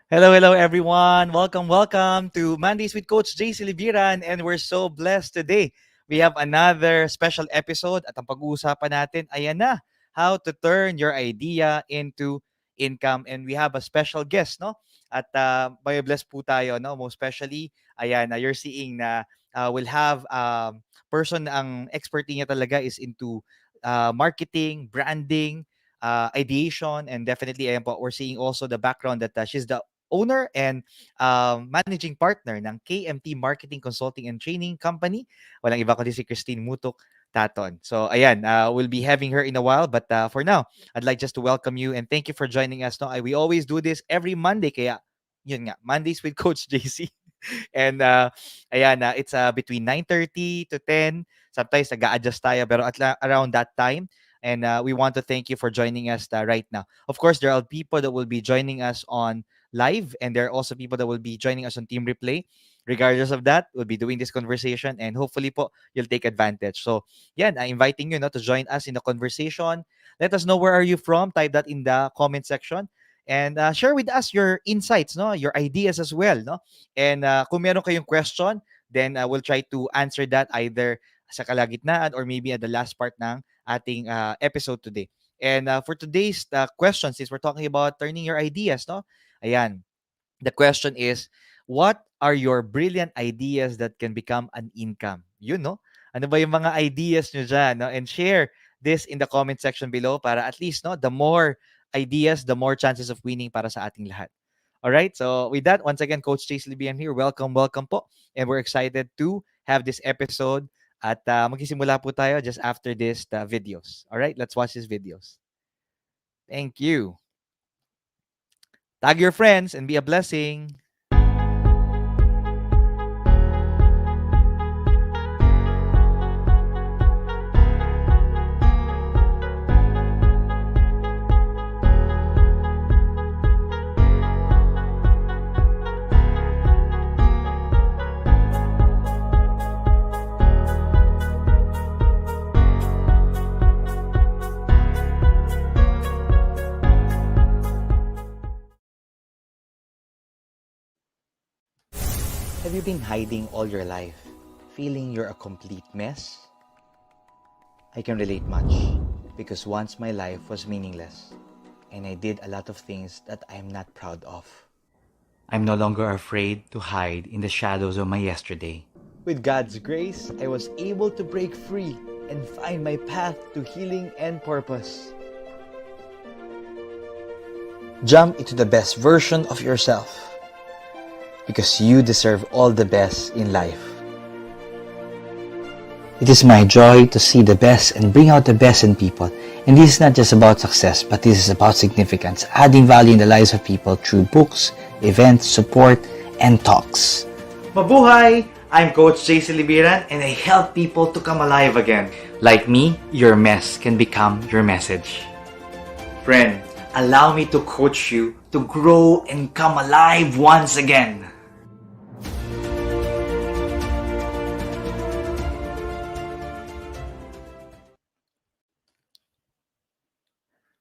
Hello, everyone. Welcome to Mondays with Coach JC Libiran, and we're so blessed today. We have another special episode at ang pag-uusapan natin, ayan na, how to turn your idea into income. And we have a special guest, no? At may bless po tayo, no? Most especially, ayan, you're seeing na we'll have person na ang expertise niya talaga is into marketing, branding, ideation, and definitely, ayan po, we're seeing also the background that she's the owner and managing partner ng KMT Marketing Consulting and Training Company. Walang iba kundi si Kristine Mutuc Taton. So ayan, we'll be having her in a while, but for now, I'd like just to welcome you and thank you for joining us. No, we always do this every Monday, kaya yun nga, Mondays with Coach JC. And ayan, it's between 9:30 to 10. Sometimes nag-a-adjust tayo, pero around that time. And we want to thank you for joining us right now. Of course, there are people that will be joining us on live, and there are also people that will be joining us on Team Replay. Regardless of that, we'll be doing this conversation, and hopefully po, you'll take advantage. So, yeah, I'm inviting you, no, to join us in the conversation. Let us know where are you from. Type that in the comment section. And share with us your insights, no, your ideas as well, no. And kung meron kayong question, then we'll try to answer that either sa kalagitnaan or maybe at the last part ng ating episode today. And for today's question, since we're talking about turning your ideas, no? Ayan, the question is, what are your brilliant ideas that can become an income? Yun, no? Ano ba yung mga ideas nyo dyan, no? And share this in the comment section below para at least, no, the more ideas, the more chances of winning para sa ating lahat. All right. So with that, once again, Coach Chase Libian here. Welcome po. And we're excited to have this episode. At magsisimula po tayo just after this videos. All right. Let's watch these videos. Thank you. Tag your friends and be a blessing. Have you been hiding all your life, feeling you're a complete mess? I can relate much, because once my life was meaningless, and I did a lot of things that I'm not proud of. I'm no longer afraid to hide in the shadows of my yesterday. With God's grace, I was able to break free and find my path to healing and purpose. Jump into the best version of yourself, because you deserve all the best in life. It is my joy to see the best and bring out the best in people. And this is not just about success, but this is about significance, adding value in the lives of people through books, events, support, and talks. Mabuhay! I'm Coach JC Libiran, and I help people to come alive again. Like me, your mess can become your message. Friend, allow me to coach you to grow and come alive once again.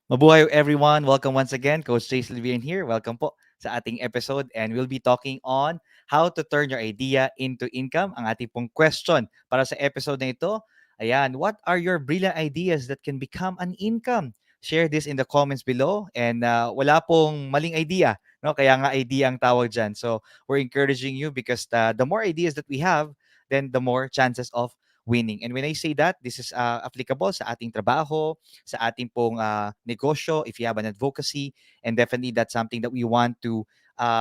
Mabuhay everyone! Welcome once again. Coach Jace Livian here. Welcome po sa ating episode, and we'll be talking on how to turn your idea into income. Ang ating pong question para sa episode na ito, ayan, what are your brilliant ideas that can become an income? Share this in the comments below, and wala pong maling idea, no? Kaya nga idea ang tawag dyan. So we're encouraging you because the more ideas that we have, then the more chances of winning. And when I say that, this is applicable sa ating trabaho, sa ating pong negosyo, if you have an advocacy, and definitely that's something that we want to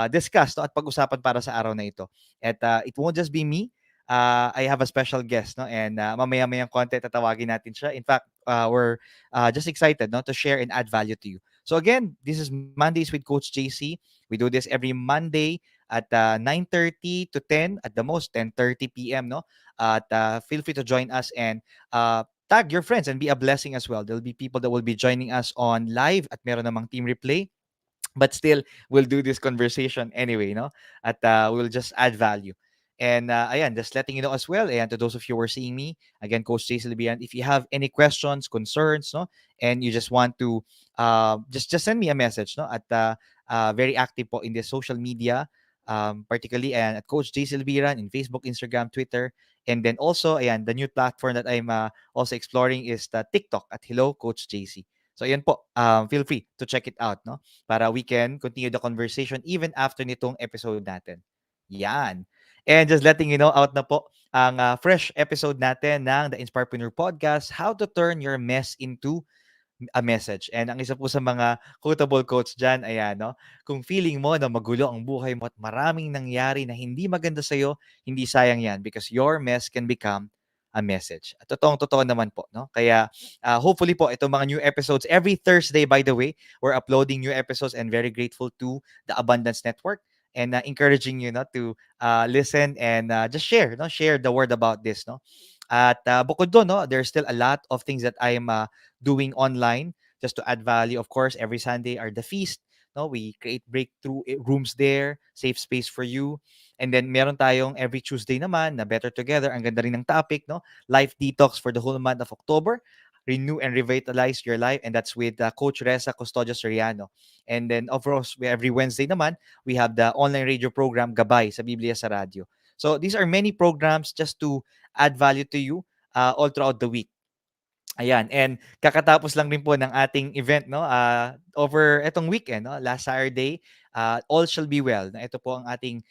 discuss, no, at pag-usapan para sa araw na ito. At it won't just be me. I have a special guest, no, and mamaya-mayang konti tatawagin natin siya. In fact, we're just excited, no, to share and add value to you. So again, this is Mondays with Coach JC. We do this every Monday at 9:30 to 10, at the most 10:30 p.m. No, at feel free to join us and tag your friends and be a blessing as well. There'll be people that will be joining us on live at meron namang team replay. But still, we'll do this conversation anyway, no? At we'll just add value. And ayan, just letting you know as well, and to those of you who are seeing me, again, Coach Jason Libian, if you have any questions, concerns, no, and you just want to just send me a message, no, at very active po in the social media, particularly and at Coach Jason Libian in Facebook, Instagram, Twitter, and then also, ayan, the new platform that I'm also exploring is the TikTok at Hello Coach JC. So ayan po, feel free to check it out, no? Para we can continue the conversation even after nitong episode natin. Yan. And just letting you know, out na po ang fresh episode natin ng the Inspirepreneur Podcast, How to Turn Your Mess into a Message. And ang isa po sa mga quotable quotes dyan, ayan, no? Kung feeling mo na magulo ang buhay mo at maraming nangyari na hindi maganda sa'yo, hindi sayang yan because your mess can become a message. At totoong-totoo naman po, no? Kaya hopefully po, itong mga new episodes, every Thursday, by the way, we're uploading new episodes and very grateful to the Abundance Network and encouraging you, no, to listen and just share, no? Share the word about this, no? At bukod doon, no, there's still a lot of things that I am doing online just to add value. Of course, every Sunday are the feast. No, we create breakthrough rooms there, safe space for you. And then meron tayong every Tuesday naman na Better Together. Ang ganda rin ng topic, no? Life detox for the whole month of October. Renew and revitalize your life. And that's with Coach Reza Custodio Soriano. And then, of course, every Wednesday naman, we have the online radio program Gabay sa Biblia sa Radyo. So these are many programs just to add value to you all throughout the week. Ayan, and kakatapos lang rin po ng ating event, no, over etong weekend, no, last Saturday, All Shall Be Well. Na ito po ang ating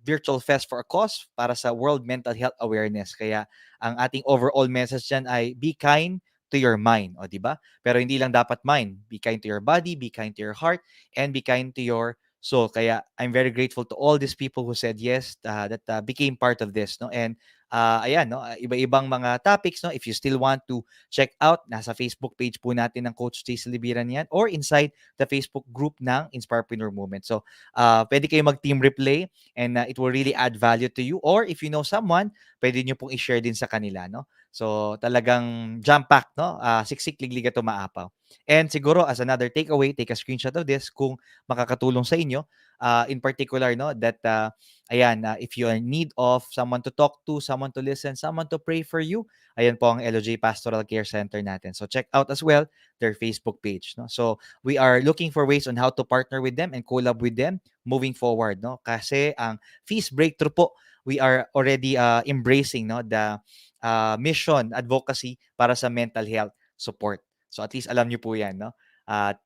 virtual fest for a cause para sa World Mental Health Awareness. Kaya ang ating overall message dyan ay be kind to your mind, o di ba? Pero hindi lang dapat mind. Be kind to your body, be kind to your heart, and be kind to your soul. Kaya I'm very grateful to all these people who said yes, that became part of this, no? And ayan, no, iba-ibang mga topics, no. If you still want to check out, nasa Facebook page po natin ng Coach Jason Libiran yan or inside the Facebook group ng Inspirepreneur Movement. So, pwede kayo mag-team replay and it will really add value to you. Or if you know someone, pwede nyo pong i-share din sa kanila, no. So, talagang jam-pack, no. Siksik, liglig at umaapaw. And siguro, as another takeaway, take a screenshot of this kung makakatulong sa inyo. In particular, no, that ayan, if you are in need of someone to talk to, someone to listen, someone to pray for you, ayan po ang LOJ Pastoral Care Center natin. So check out as well their Facebook page, no? So we are looking for ways on how to partner with them and collab with them moving forward, no? Kasi ang Feast Breakthrough po, we are already embracing, no, the mission advocacy para sa mental health support. So at least alam niyo po 'yan, no? At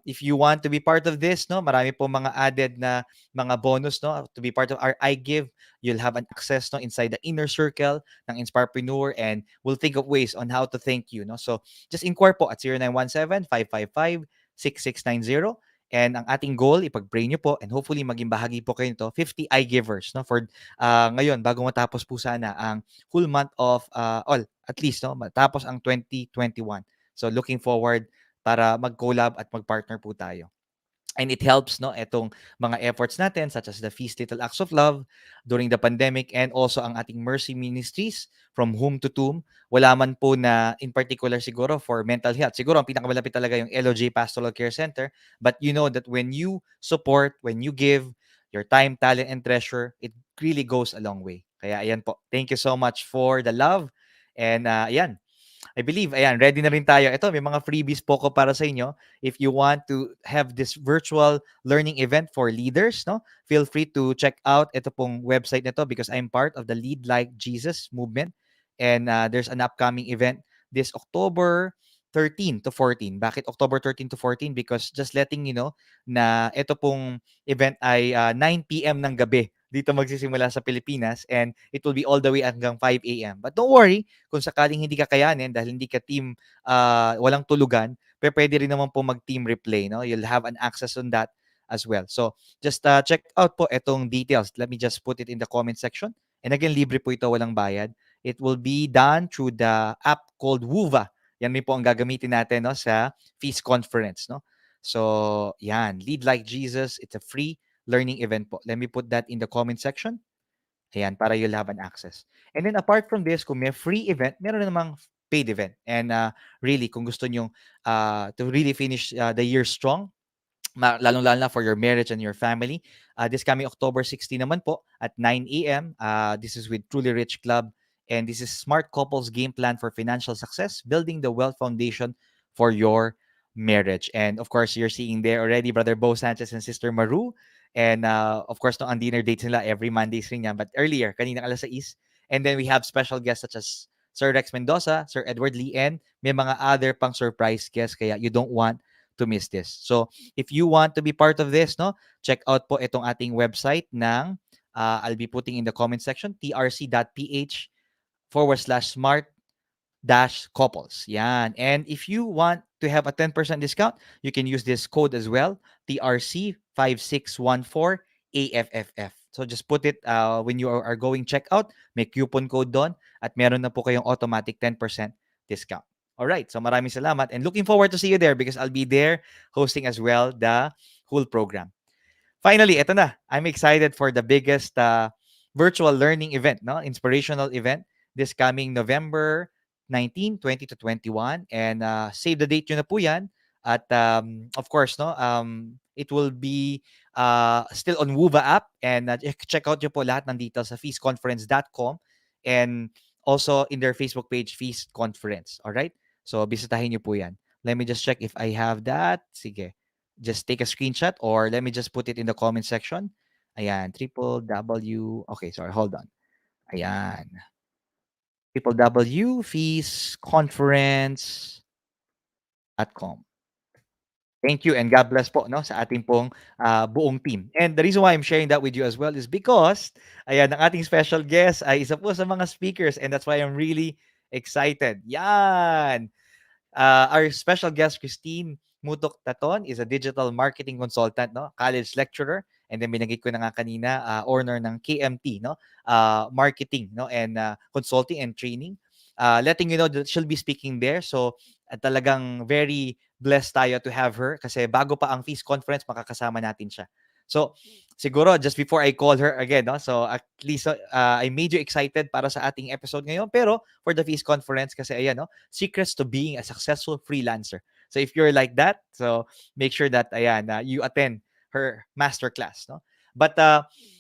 if you want to be part of this, no, marami po mga added na mga bonus, no, to be part of our I Give. You'll have an access, no, inside the inner circle ng Inspirepreneur, and we'll think of ways on how to thank you, no. So just inquire po at 0917-555-6690. And ang ating goal, ipag-pray nyo po and hopefully maging bahagi po kayo nito, 50 I Givers, no, for ngayon, bago matapos po sana ang whole month of, all, at least, no, matapos ang 2021. So looking forward para mag-collab at mag-partner po tayo. And it helps, no, etong mga efforts natin such as the Feast Little Acts of Love during the pandemic and also ang ating Mercy Ministries from Whom to Tomb. Wala man po na in particular siguro for mental health. Siguro ang pinakamalapit talaga yung LOJ Pastoral Care Center. But you know that when you support, when you give your time, talent, and treasure, it really goes a long way. Kaya ayan po. Thank you so much for the love. And ayan, I believe, ayan, ready na rin tayo. Ito, may mga freebies po ko para sa inyo. If you want to have this virtual learning event for leaders, no, feel free to check out ito pong website nito because I'm part of the Lead Like Jesus movement. And there's an upcoming event this October 13 to 14. Bakit October 13 to 14? Because just letting you know na ito pong event ay 9 p.m. ng gabi dito magsisimula sa Pilipinas and it will be all the way hanggang 5 a.m. But don't worry, kung sakaling hindi ka kayanin dahil hindi ka team, walang tulugan, pwede rin naman po mag-team replay, no? You'll have an access on that as well. So, just check out po itong details. Let me just put it in the comment section. And again, libre po ito, walang bayad. It will be done through the app called Woova. Yan din po ang gagamitin natin, no, sa Feast Conference, no? So, yan. Lead Like Jesus. It's a free learning event po. Let me put that in the comment section. Ayan, para you'll have an access. And then apart from this, kung may free event, meron na namang paid event. And really, kung gusto nyo to really finish the year strong, lalong-lalo na for your marriage and your family. This coming October 16 naman po at 9 a.m. This is with Truly Rich Club, and this is Smart Couples Game Plan for Financial Success, building the wealth foundation for your marriage. And of course, you're seeing there already Brother Bo Sanchez and Sister Maru. And of course, no, ang dinner dates nila every Mondays rin yan. But earlier, kanina alas 6. And then we have special guests such as Sir Rex Mendoza, Sir Edward Lee, and may mga other pang surprise guests. Kaya you don't want to miss this. So, if you want to be part of this, no, check out po itong ating website ng I'll be putting in the comment section, trc.ph/smart dash couples. Yan. And if you want to have a 10% discount, you can use this code as well, TRC5614AFFF. So just put it when you are going checkout, may coupon code doon at meron na po kayong automatic 10% discount. All right. So maraming salamat and looking forward to see you there because I'll be there hosting as well the whole program. Finally, eto na. I'm excited for the biggest virtual learning event, no? Inspirational event this coming November 19, 20 to 21. And save the date yun na po yan. At of course, no, it will be still on Wova app. And check out nyo po lahat ng details sa feastconference.com and also in their Facebook page, Feast Conference. All right? So, bisitahin nyo po yan. Let me just check if I have that. Sige. Just take a screenshot or let me just put it in the comment section. Ayan, triple W. Okay, sorry, hold on. Ayan. Triple W feastconference.com. Thank you and God bless po no sa ating pong buong team. And the reason why I'm sharing that with you as well is because ayan, ang ating special guest ay isa po sa mga speakers and that's why I'm really excited. Yan. Our special guest, Kristine Mutuc Taton, is a digital marketing consultant, no? College lecturer. And then binanggit ko na nga kanina, owner ng KMT, no? Marketing, no? And consulting and training. Letting you know that she'll be speaking there. So, talagang very blessed tayo to have her kasi bago pa ang Feast Conference, makakasama natin siya. So, siguro, just before I call her again, no? So, at least I made you excited para sa ating episode ngayon. Pero, for the Feast Conference, kasi ayan, no? Secrets to being a successful freelancer. So, if you're like that, so make sure that, ayan, you attend her masterclass, no? But,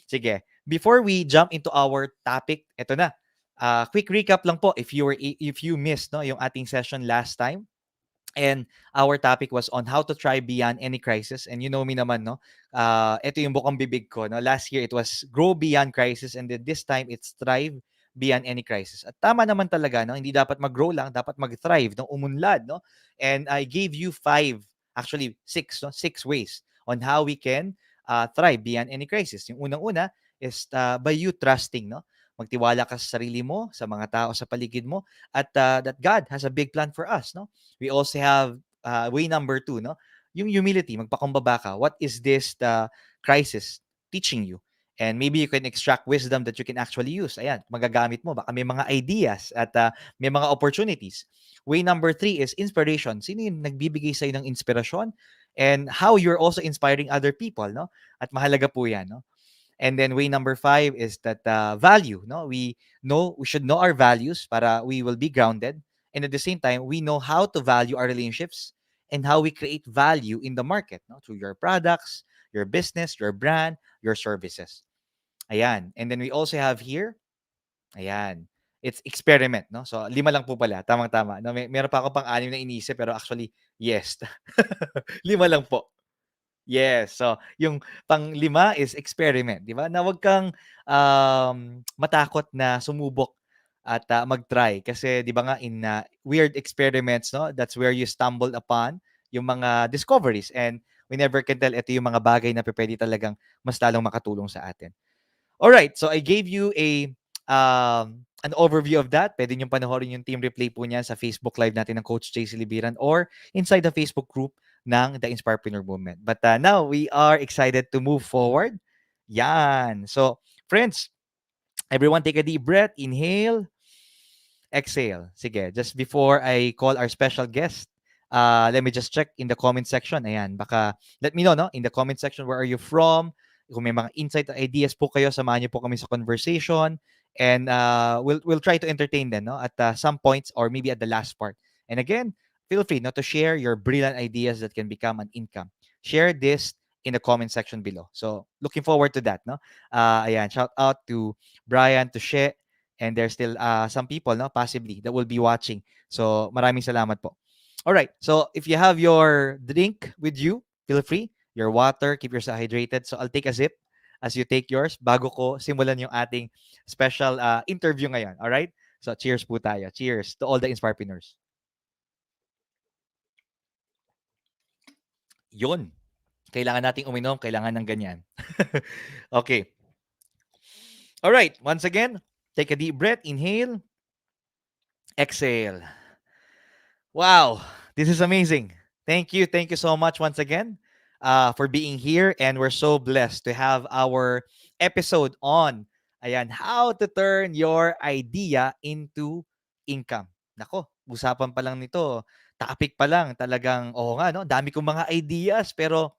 sige, before we jump into our topic, eto na. Quick recap lang po if you missed no yung ating session last time. And our topic was on how to thrive beyond any crisis. And you know me naman, no? Ito yung bukang bibig ko. No? Last year, it was grow beyond crisis. And then this time, it's thrive beyond any crisis. At tama naman talaga, no? Hindi dapat mag-grow lang, dapat mag-thrive, no? Umunlad, no? And I gave you actually six, no? 6 ways on how we can thrive beyond any crisis. Yung unang-una is by you trusting, no? Magtiwala ka sa sarili mo, sa mga tao sa paligid mo, at that God has a big plan for us, no? We also have way number 2, no? Yung humility, magpakumbaba ka. What is this the crisis teaching you? And maybe you can extract wisdom that you can actually use. Ayan, magagamit mo. Baka may mga ideas at may mga opportunities. Way number 3 is inspiration. Sino yung nagbibigay sa'yo ng inspirasyon? And how you're also inspiring other people, no? At mahalaga po yan, no? And then way number 5 is that value, no? We should know our values para we will be grounded. And at the same time, we know how to value our relationships and how we create value in the market, no? Through your products, your business, your brand, your services. Ayan. And then we also have here, ayan, it's experiment, no? So, 5 lang po pala. Tamang-tama. No, meron pa ako pang 6 na inisip, pero actually, yes. 5 lang po. Yes. So, yung pang-5 is experiment, 'di ba? Na wag kang matakot na sumubok at mag-try kasi 'di ba nga in weird experiments, no? That's where you stumbled upon yung mga discoveries and we never can tell ito yung mga bagay na pupuwede talagang mas lalong makatulong sa atin. All right, so I gave you an overview of that. Pwede niyong panoorin yung team replay po niya sa Facebook Live natin ng Coach JC Libiran or inside the Facebook group ng The Inspirepreneur Movement. But now we are excited to move forward. Yan. So, friends, everyone take a deep breath. Inhale, exhale. Sige, just before I call our special guest, let me just check in the comment section. Ayan, baka let me know, no? In the comment section, where are you from? Kung may mga insight ideas po kayo, samahan niyo po kami sa conversation. And we'll try to entertain them, no? At some points or maybe at the last part. And again, feel free not to share your brilliant ideas that can become an income share this in the comment section below. So looking forward to that, no? Ayan, shout out to Brian, to She, and there's still some people, no, possibly that will be watching. So maraming salamat po. All right. So if you have your drink with you, feel free. Your water, keep yourself hydrated. So I'll take a sip as you take yours bago ko simulan yung ating special interview ngayon. All right? So cheers po tayo. Cheers to all the Inspirepreneurs. Yun. Kailangan nating uminom, kailangan ng ganyan. Okay. All right. Once again, take a deep breath, inhale, exhale. Wow, this is amazing. Thank you so much once again for being here, and we're so blessed to have our episode on ayan, how to turn your idea into income. Nako, usapan pa lang nito, topic pa lang talagang oo nga no, dami kong mga ideas pero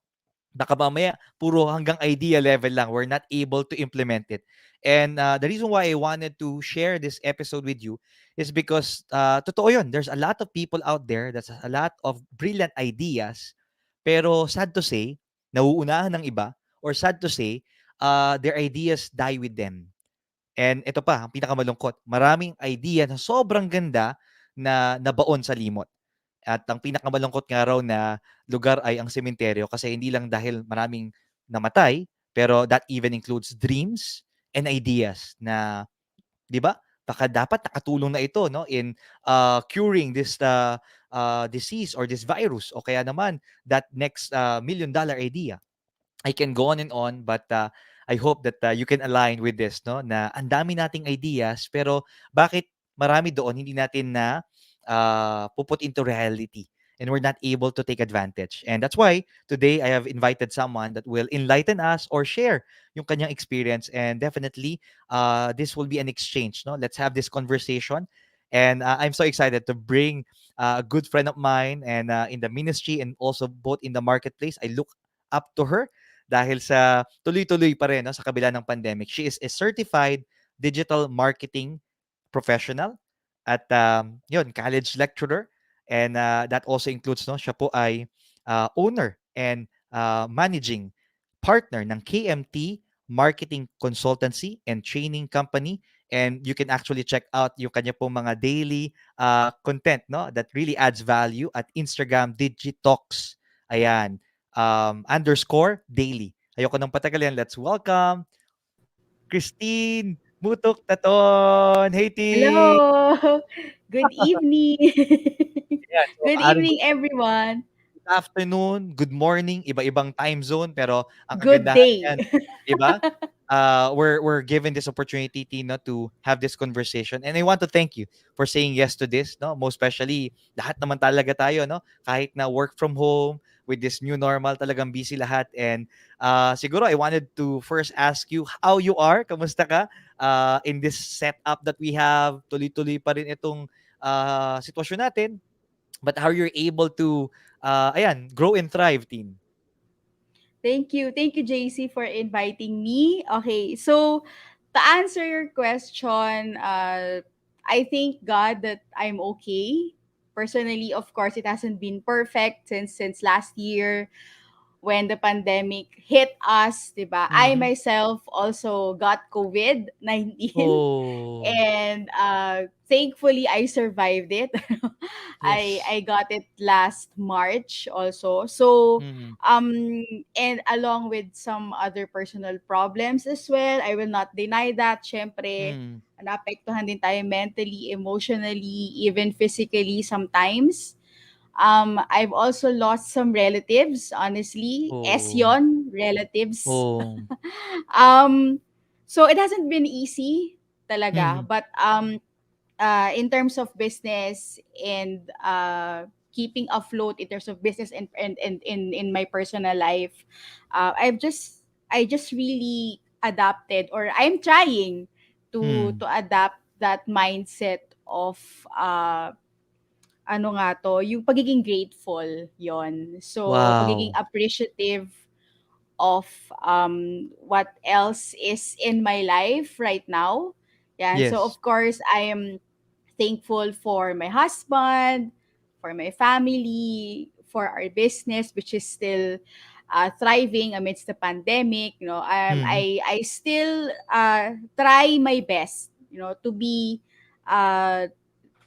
baka mamaya puro hanggang idea level lang. We're not able to implement it. And the reason why I wanted to share this episode with you is because totoo yun. There's a lot of people out there that's a lot of brilliant ideas. Pero sad to say, nauunahan ng iba or sad to say, their ideas die with them. And ito pa, ang pinakamalungkot, maraming idea na sobrang ganda na nabaon sa limot. At ang pinakamalungkot nga raw na lugar ay ang sementeryo kasi hindi lang dahil maraming namatay, pero that even includes dreams and ideas na, 'di ba? Baka dapat nakatulong na ito no in curing this disease or this virus o kaya naman that next $1 million idea. I can go on, but I hope that you can align with this, no? Na ang dami nating ideas, pero bakit marami doon hindi natin na puput into reality and we're not able to take advantage. And that's why today I have invited someone that will enlighten us or share yung kanyang experience. And definitely, this will be an exchange, no? Let's have this conversation. And I'm so excited to bring a good friend of mine and in the ministry and also both in the marketplace. I look up to her dahil sa tuloy-tuloy pa rin no, sa kabila ng pandemic. She is a certified digital marketing professional at yun, college lecturer. And that also includes, no, siya po ay owner and managing partner ng KMT Marketing Consultancy and Training Company. And you can actually check out yung kanya pong mga daily content no that really adds value at Instagram Digitalks. Ayan. Underscore daily. Ayoko nang patagalin. Let's welcome Kristine Mutuc Taton. Hey, T! Hello. Good evening. Ayan, so Good maaring evening, everyone. good afternoon, good morning, iba-ibang time zone, pero ang Good kagandahan day. niyan, 'di ba? We're given this opportunity, Tina, to have this conversation. And I want to thank you for saying yes to this, no? Most especially, lahat naman talaga tayo, no? Kahit na work from home, with this new normal, talagang busy lahat. And siguro I wanted to first ask you how you are, kamusta ka? In this setup that we have, tuloy-tuloy pa rin itong sitwasyon natin, but how you're able to ayan, grow and thrive, team. Thank you. Thank you, JC, for inviting me. Okay, so to answer your question, I thank God that I'm okay. Personally, of course, it hasn't been perfect since last year when the pandemic hit us, 'di ba? I Mhm. myself also got COVID-19. Oh, And thankfully I survived it. yes. I got it last March also. So Mhm. um and along with some other personal problems as well, I will not deny that. Syempre, Mm. naapektuhan din tayo mentally, emotionally, even physically sometimes. I've also lost some relatives, honestly. Oh. Esyon, relatives. Oh. um, so it hasn't been easy talaga. Mhm. But in terms of business and keeping afloat in terms of business and in my personal life, I just really adapted, or I'm trying Mm. to adapt that mindset of ano nga 'to, yung pagiging grateful, yon. So, pagiging Wow. appreciative of what else is in my life right now. Yan. So, Yes. of course, I am thankful for my husband, for my family, for our business, which is still thriving amidst the pandemic. Mhm. I still try my best, uh,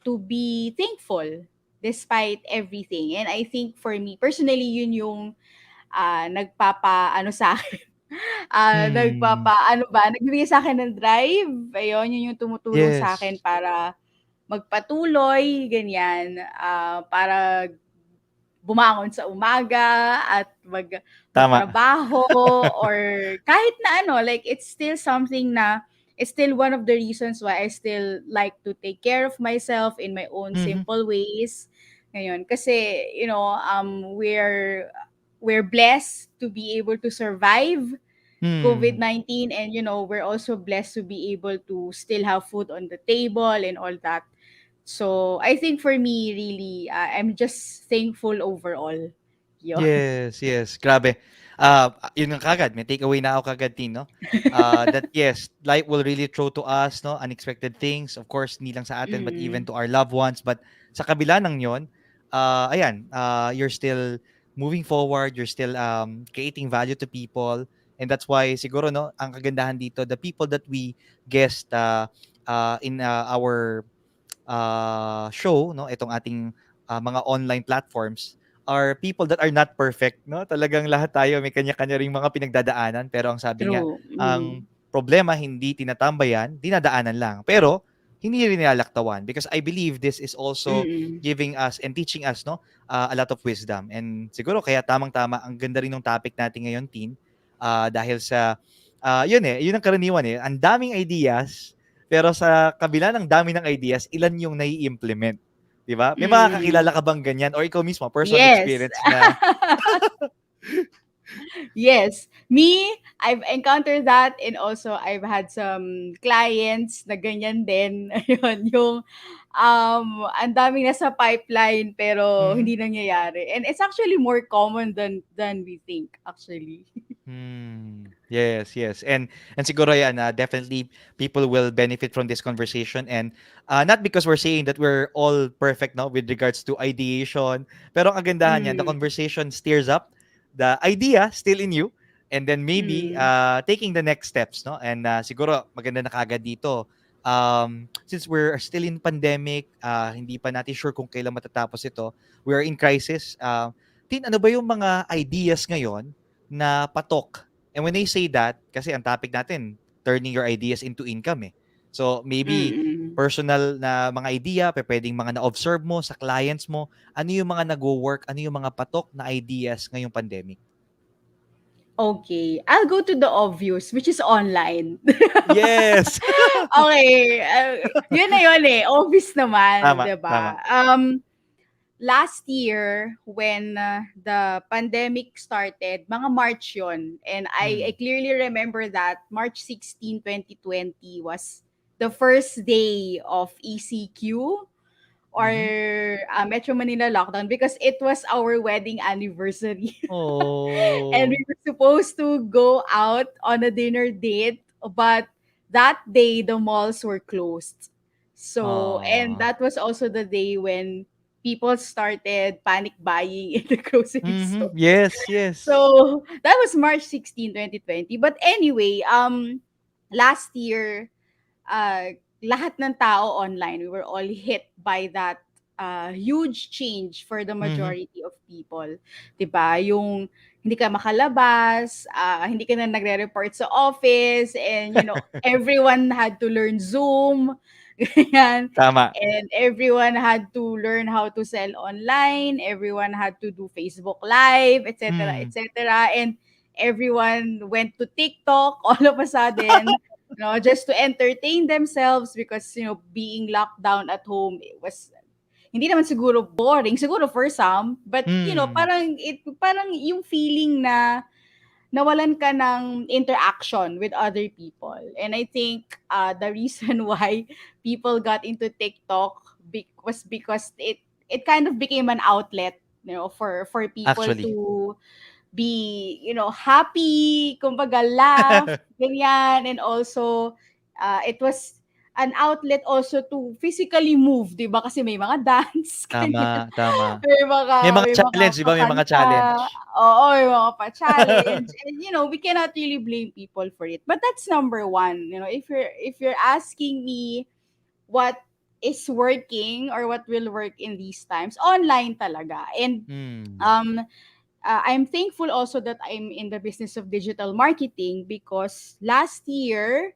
to be thankful despite everything. And I think for me personally, yun yung nagpapa ano sa akin, Hmm. nagbibigay sa akin ng drive. Ayun, yun yung tumutulong sa akin Yes. para magpatuloy, ganyan, para bumangon sa umaga at Tama. magtrabaho, or kahit na ano, like it's still something na it's still one of the reasons why I still like to take care of myself in my own Mhm. simple ways. Ngayon, kasi we're blessed to be able to survive Hmm. COVID-19, and we're also blessed to be able to still have food on the table and all that. So I think for me, really, I'm just thankful overall. Yun. Yes, yes. Grabe. Yun nga kagad, may takeaway na ako kagad din, no? That yes, life will really throw to us, no, unexpected things. Of course, hindi lang sa atin, but even Mm. to our loved ones. But sa kabila ng yon, ayan, you're still moving forward. You're still creating value to people, and that's why siguro, no, ang kagandahan dito, the people that we guest in our show, no, itong ating mga online platforms are people that are not perfect, no? Talagang lahat tayo may kanya-kanya ring mga pinagdadaanan, pero ang sabi nga, True. ang Mm. problema hindi tinatambayan, dinadaanan lang. Pero hindi rin nilalaktawan because I believe this is also Mm. giving us and teaching us, no, a lot of wisdom. And siguro kaya tamang-tama ang ganda rin ng topic natin ngayon, Tin. Dahil sa yun yun ang karaniwan ang daming ideas pero sa kabila ng dami ng ideas, ilan yung nai-implement, 'di ba? May mga kakilala Mm. ka bang ganyan or ikaw mismo personal Yes. experience na Yes. Me, I've encountered that, and also I've had some clients na ganyan din. Ayun, yung ang daming nasa pipeline pero mhm. hindi nangyayari. And it's actually more common than we think, actually. Yes, yes. And siguro yan, definitely people will benefit from this conversation and not because we're saying that we're all perfect now with regards to ideation, pero ang kagandahan yan, the Mm. conversation steers up the idea still in you and then maybe Mm. taking the next steps, no? And siguro maganda na kagad dito. Since we're still in pandemic, hindi pa natin sure kung kailan matatapos ito. We are in crisis. Tin, ano ba yung mga ideas ngayon na patok. And when they say that, kasi ang topic natin, turning your ideas into income So maybe Mm. personal na mga idea, pwedeng mga na-observe mo sa clients mo, ano yung mga nagwo-work, ano yung mga patok na ideas ngayong pandemic? Okay, I'll go to the obvious, which is online. Yes! Okay, yun na yun eh. Obvious naman, Tama, 'di tama. ba? Last year when the pandemic started, mga March yon, and I Mm. clearly remember that March 16, 2020 was the first day of ECQ, or Mhm. Metro Manila lockdown, because it was our wedding anniversary. And we Oh. were supposed to go out on a dinner date, but that day the malls were closed. So, and Aw. that was also the day when people started panic buying in the grocery Mhm. store. Yes, yes. So, that was March 16, 2020. But anyway, last year, lahat ng tao online. We were all hit by that huge change for the Mhm. majority of people. 'Di ba? Yung hindi ka makalabas, hindi ka na nagre-report sa office, and everyone had to learn Zoom. Ganyan. Tama. And everyone had to learn how to sell online, everyone had to do Facebook Live, etc., Mm. etc. And everyone went to TikTok all of a sudden, just to entertain themselves, because being locked down at home, it was hindi naman siguro boring, siguro for some, but Mm. parang yung feeling na nawalan ka ng interaction with other people. And I think the reason why people got into TikTok was because it kind of became an outlet, for people Actually. to be, happy, kumbaga laugh, ganyan. And also, it was an outlet also to physically move, 'di ba? Kasi may mga dance, ganyan. Tama, tama. May mga May mga challenge, 'di ba? May mga pakanta, challenge. oo, may mga pa-challenge. And we cannot really blame people for it. But that's number one. If you're asking me what is working or what will work in these times, online talaga. And Hmm. um I'm thankful also that I'm in the business of digital marketing, because last year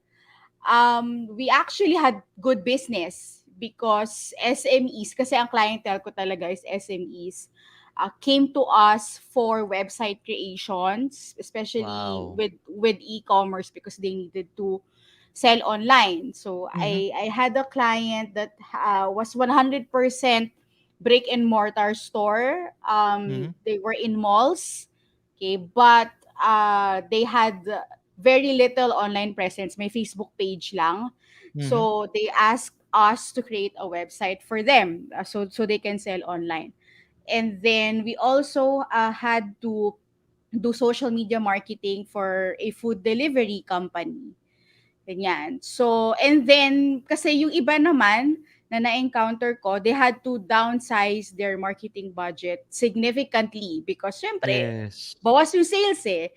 we actually had good business, because SMEs, kasi ang clientele ko talaga is SMEs, came to us for website creations, especially Wow. with e-commerce, because they needed to sell online. So Mhm, I had a client that was 100% brick and mortar store. mhm, They were in malls, okay, but they had very little online presence. May Facebook page lang. mhm. So they asked us to create a website for them, so they can sell online. And then we also had to do social media marketing for a food delivery company. Ganyan. So, and then, kasi yung iba naman na na-encounter ko, they had to downsize their marketing budget significantly, because syempre, Yes. bawas yung sales eh.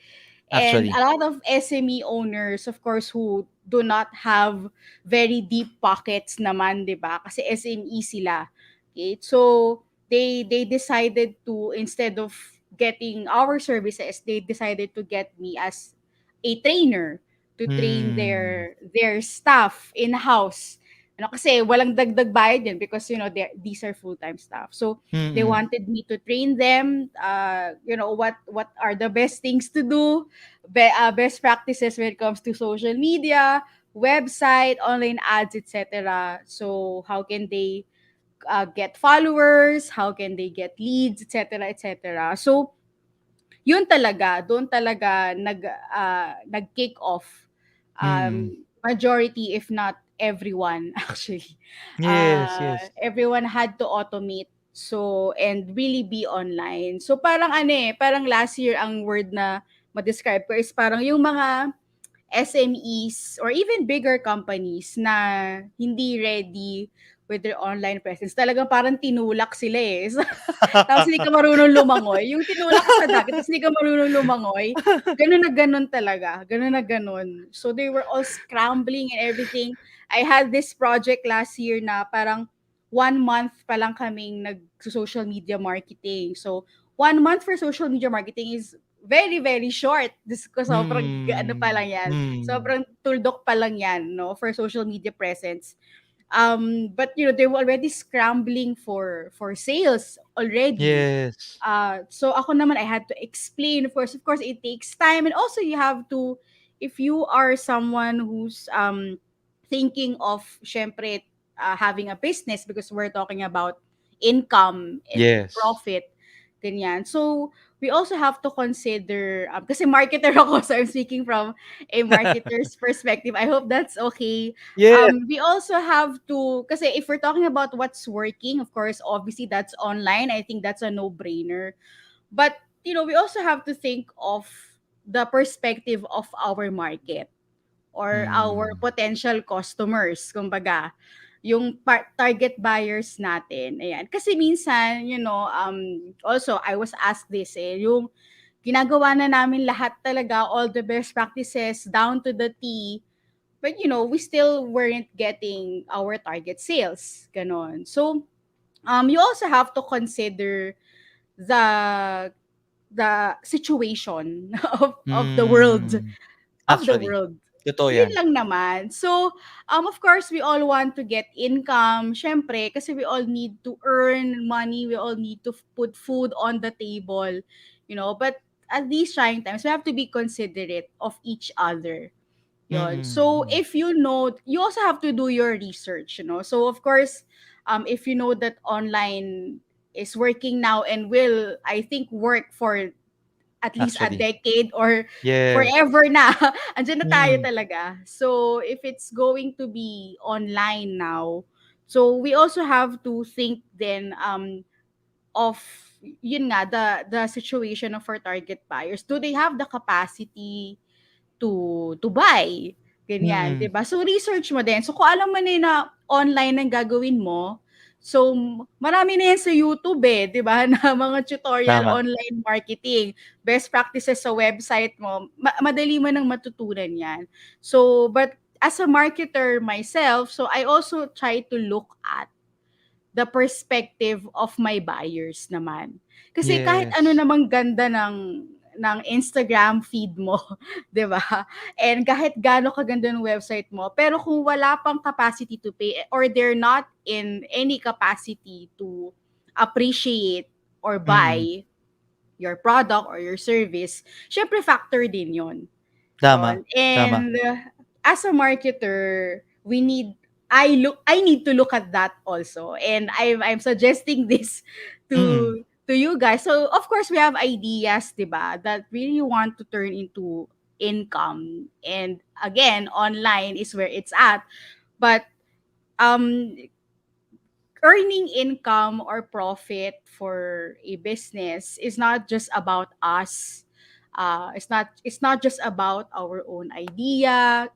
And a Actually. lot of SME owners, of course, who do not have very deep pockets naman, 'di ba? Kasi SME sila. Okay? So, they decided to, instead of getting our services, they decided to get me as a trainer to train Hmm. their staff in-house. Kasi walang dagdag bayad yun, because these are full-time staff. So they Mm. wanted me to train them, what are the best things to do, best practices when it comes to social media, website, online ads, etc. So how can they get followers, how can they get leads, etc., etc. So yun talaga, doon talaga nag-kick off, Mm. majority if not everyone actually. Yes, yes. Everyone had to automate, so, and really be online. So parang ano parang last year ang word na ma-describe ko is parang yung mga SMEs or even bigger companies na hindi ready with their online presence. Talagang parang tinulak sila eh. Tapos hindi ka marunong lumangoy. Yung tinulak ka sa dagat tapos hindi ka marunong lumangoy, gano'n na gano'n talaga, gano'n na gano'n. So they were all scrambling and everything. I had this project last year na parang 1 month pa lang kaming nag-social media marketing. So 1 month for social media marketing is very, very short. Diyos ko, sobrang ano pa Mm. lang yan. Mm. Sobrang tuldok pa lang yan, no, for social media presence. But they were already scrambling for sales already. Yes. So ako naman, I had to explain. Of course, it takes time, and also you have to, if you are someone who's thinking of, syempre, having a business, because we're talking about income and Yes. profit, ganyan. So we also have to consider, kasi marketer ako, so I'm speaking from a marketer's perspective. I hope that's okay. Yes. We also have to, kasi if we're talking about what's working, of course, obviously that's online. I think that's a no-brainer. But, we also have to think of the perspective of our market or our Mm. potential customers, kumbaga, yung target buyers natin. Ayan. Kasi minsan, also, I was asked this yung ginagawa na namin lahat talaga, all the best practices down to the T, but we still weren't getting our target sales. Ganon. So, you also have to consider the situation of the world, Hmm. of the Actually, world. totoo Yun 'yan. lang naman. So, of course, we all want to get income, syempre, kasi we all need to earn money, we all need to put food on the table, but at these trying times, we have to be considerate of each other. Yon. Mm, So mm. if you also have to do your research. So of course, if you know that online is working now and will, I think, work for at least a Actually. decade or Yes. forever na. Andiyan na tayo Mm. talaga. So if it's going to be online now, so we also have to think then of, yun nga, the situation of our target buyers. Do they have the capacity to buy? Ganyan, 'di Mm. ba? So research mo din. So kung alam mo na na online ang gagawin mo, so marami na yan sa YouTube eh, 'di ba? Na mga tutorial Tama. online marketing, best practices sa website mo. Madali mo nang matutunan 'yan. So but as a marketer myself, so I also try to look at the perspective of my buyers naman. Kasi kahit ano Yes. namang ganda ng Instagram feed mo, 'di ba? And kahit gaano kaganda ng website mo, pero kung wala pang capacity to pay or they're not in any capacity to appreciate or Mm. buy your product or your service, syempre factor din 'yon. Tama, 'Yon. tama. And as a marketer, I need to look at that also. And I'm suggesting this Mm. to you guys. So of course we have ideas, 'di ba, that really want to turn into income. And again, online is where it's at. But um earning income or profit for a business is not just about us. It's not just about our own idea.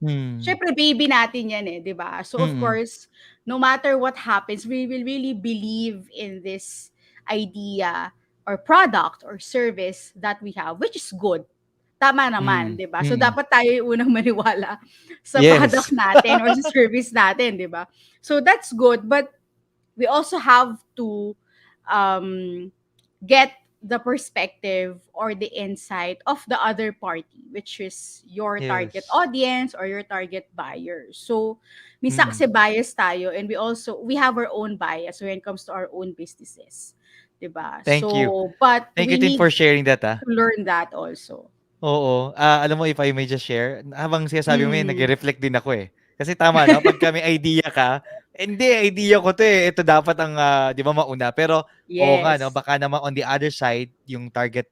Mm. Syempre baby natin 'yan eh, 'di ba? So of Mm. course, no matter what happens, we will really believe in this idea or product or service that we have, which is good. Tama naman, Mm. 'di ba? So Mm. dapat tayo yung unang maniwala sa product Yes. natin or sa service natin, 'di ba? So that's good, but we also have to um, get the perspective or the insight of the other party, which is your target Yes. audience or your target buyer. So, minsan Mm. kasi bias tayo, and we have our own bias when it comes to our own businesses. 'Di ba? Thank you. So, but Thank we you, Tin, for need sharing that, ah. to learn that also. Oo, alam mo if I may just share, habang sinasabi mo yan Mm. nagre-reflect din ako, eh. Kasi tama 'no, pagka may idea ka, "Hindi, idea ko 'to, eh, ito dapat ang, 'di ba mauna." Pero oo nga 'no, Yes. baka naman on the other side, yung target,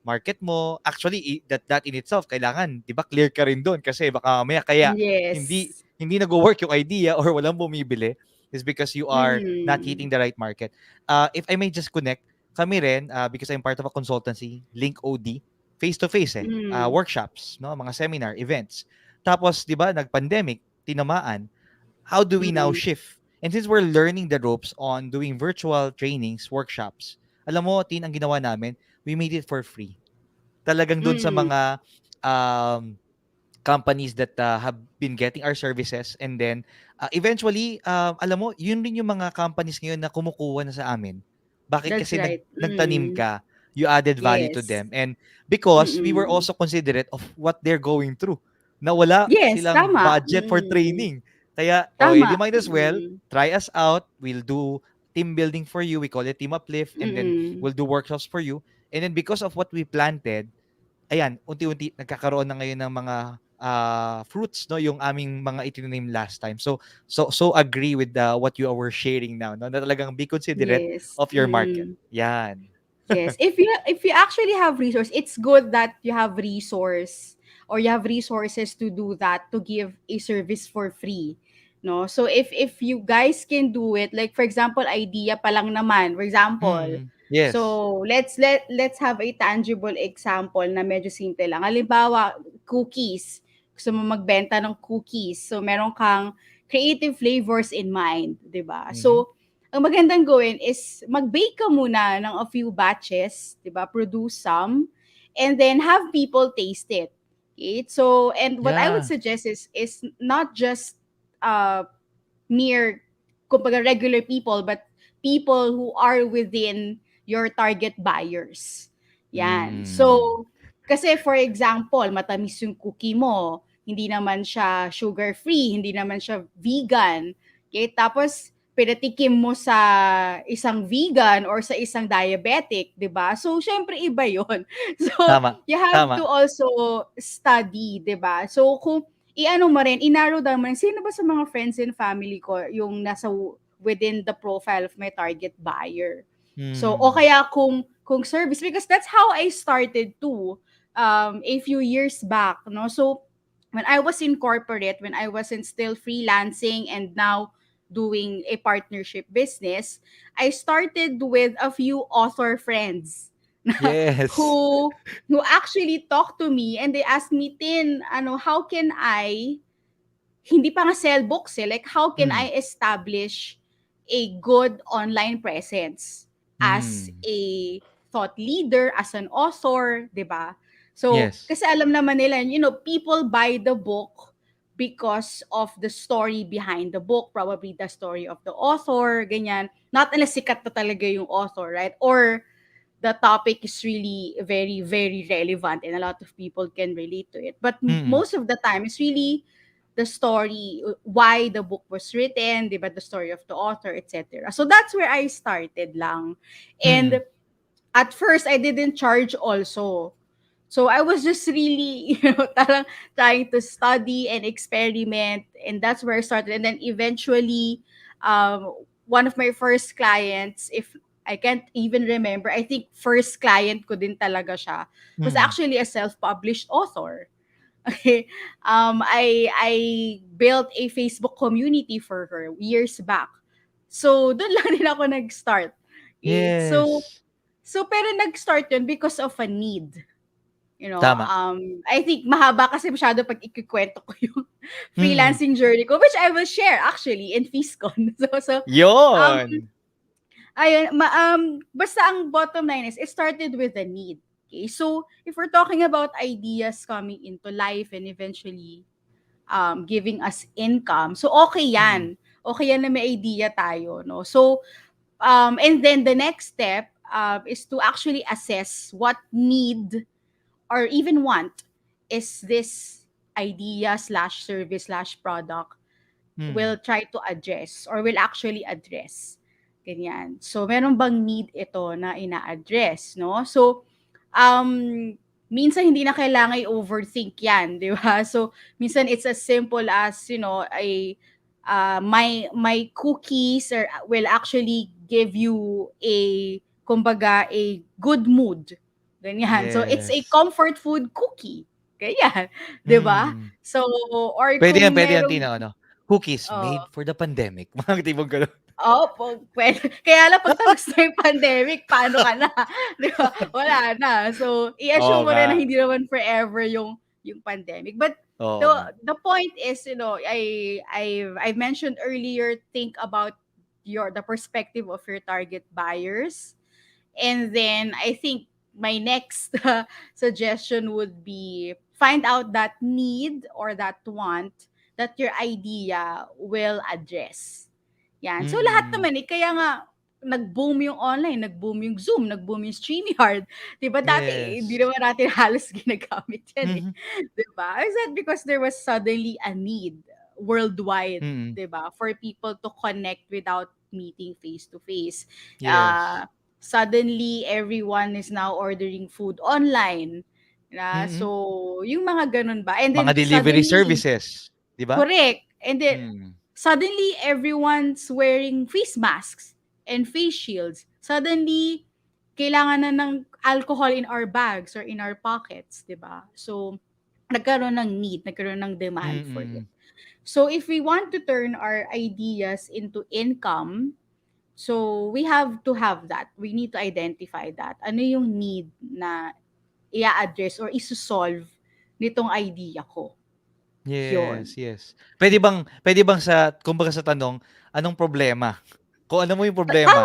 market mo, actually that in itself kailangan 'di ba clear ka rin dun kasi baka mamaya kaya hindi Yes. hindi nagwo-work yung idea or walang bumibili is because you are not hitting Mm. the right market. If I may just connect, kami rin, because I'm part of a consultancy, Link OD, face-to-face, eh, Mm. workshops 'no, mga seminar, events. Tapos 'di ba nag-pandemic, tinamaan, how do we now Mm. shift? And since we're learning the ropes on doing virtual trainings, workshops, alam mo Tin, ang ginawa namin, we made it for free. Talagang dun sa Mm. mga, um companies that have been getting our services, and then eventually alam mo yun rin yung mga companies ngayon na kumukuha na sa amin. Bakit? That's Kasi right. nagtanim Mm. ka, you added value to Yes. them, and because we were Mm. also considerate of what they're going through, na wala Yes, silang tama. budget for Mm. training. Kaya edi Tama. might as well Mm. try us out, we'll do team building for you, we call it team uplift, and then Mm. we'll do workshops for you, and then because of what we planted, ayan, unti-unti nagkakaroon na ngayon ng mga fruits, no, yung aming mga itinanim last time. So agree with what you were sharing now, no, na talagang be considerate Yes. of your market. Mm. Yan. Yes, if you actually have resource, it's good that you have resource or you have resources to do that, to give a service for free. No? So if you guys can do it, like for example, idea pa lang naman, for example. Yes. So let's have a tangible example na medyo simple lang. Halimbawa, cookies. Gusto mo magbenta ng cookies. So meron kang creative flavors in mind, 'di ba? Mhm. So ang magandang gawin is mag-bake ka muna ng a few batches, 'di ba? Produce some and then have people taste it. Okay? So, and what I would Yeah. suggest is not just uh mere kumbaga regular people, but people who are within your target buyers. Yan. Mm. So, kasi for example, matamis yung cookie mo, hindi naman siya sugar free, hindi naman siya vegan. Okay? Tapos pinatikim mo sa isang vegan or sa isang diabetic, 'di ba? So syempre iba 'yon. So Tama. you have to Tama. also study, 'di ba? So kung i-ano mo rin, i-narrow down mo rin, sino ba sa mga friends and family ko yung nasa within the profile of my target buyer. So, o Mm. kaya kung service, because that's how I started too, a few years back, no? So, when I was in corporate, when I wasn't still freelancing and now doing a partnership business, I started with a few author friends. Yes. who who actually talked to me and they asked me, Tin, how can I, hindi pa nga sell books like how can Mm. I establish a good online presence as Mm. a thought leader, as an author, 'di ba? So, Yes. kasi alam naman nila, people buy the book because of the story behind the book, probably the story of the author, ganyan. Not unless sikat na talaga yung author, right? Or the topic is really very, very relevant and a lot of people can relate to it. But Mm. most of the time, it's really the story, why the book was written, di ba, the story of the author, etc. So that's where I started lang. Mm. And at first, I didn't charge also. So I was just really, tarang trying to study and experiment, and that's where I started. And then eventually, one of my first clients, if I can't even remember, I think first client ko din talaga siya, was Mm. actually a self-published author. Okay. I built a Facebook community for her years back. So doon lang din ako nag-start. Okay. So Yes. pero nag-start yun because of a need. Tama. I think mahaba kasi masyado pag ikikwento ko yung Mm. freelancing journey ko, which I will share actually in FISCON. Um, Yon. ayun, basta ang bottom line is, it started with a need. Okay, so if we're talking about ideas coming into life and eventually giving us income, so okay Mm. yan. Okay yan na may idea tayo, no? So, and then the next step is to actually assess what need or even want is this idea slash service slash product Mm. will try to address or will actually address. Ganyan. So, meron bang need ito na ina-address, no? So, um, minsan hindi na kailangan i-overthink yan, di ba? So, minsan it's as simple as, my cookies will actually give you kumbaga, a good mood. Ganyan. So, it's a Yes. comfort food cookie. Ganyan. Di ba? Mm. So, or Puwede yan, kung puwede yan merong Tina, ano, cookies Oo. made for the pandemic, mga tipong gano'n. Oo, puwede. Kaya lang 'pag tapos na yung pandemic, paano ka na, 'di ba? Wala na. So, Oo i-assume mo nga. rin na hindi naman forever yung pandemic. But Oo the nga. the point is, I mentioned earlier, think about the perspective of your target buyers. And then I think my next suggestion would be, find out that need or that want that your idea will address. Yan. So lahat Mm. naman kaya nga nag-boom yung online, nag-boom yung Zoom, nag-boom yung StreamYard. 'Di ba dati hindi Yes. naman natin halos ginagamit yan. Mhm. 'Di ba? Is that because there was suddenly a need worldwide, Mm. 'di ba, for people to connect without meeting face to face. Yes. Suddenly everyone is now ordering food online. Mm. So yung mga ganun ba? And Mga then delivery suddenly, services, 'di ba? correct. And then Mm. suddenly everyone's wearing face masks and face shields. Suddenly kailangan na ng alcohol in our bags or in our pockets, 'di ba? So nagkaroon ng need, nagkaroon ng demand for it. Mm. So if we want to turn our ideas into income, so we have to have that. We need to identify that. Ano yung need na i-address or iso-solve nitong idea ko? Yun. Yes, yes. Puwede bang sa kumbaga sa tanong, anong problema? Kung ano mo yung Tama, problema.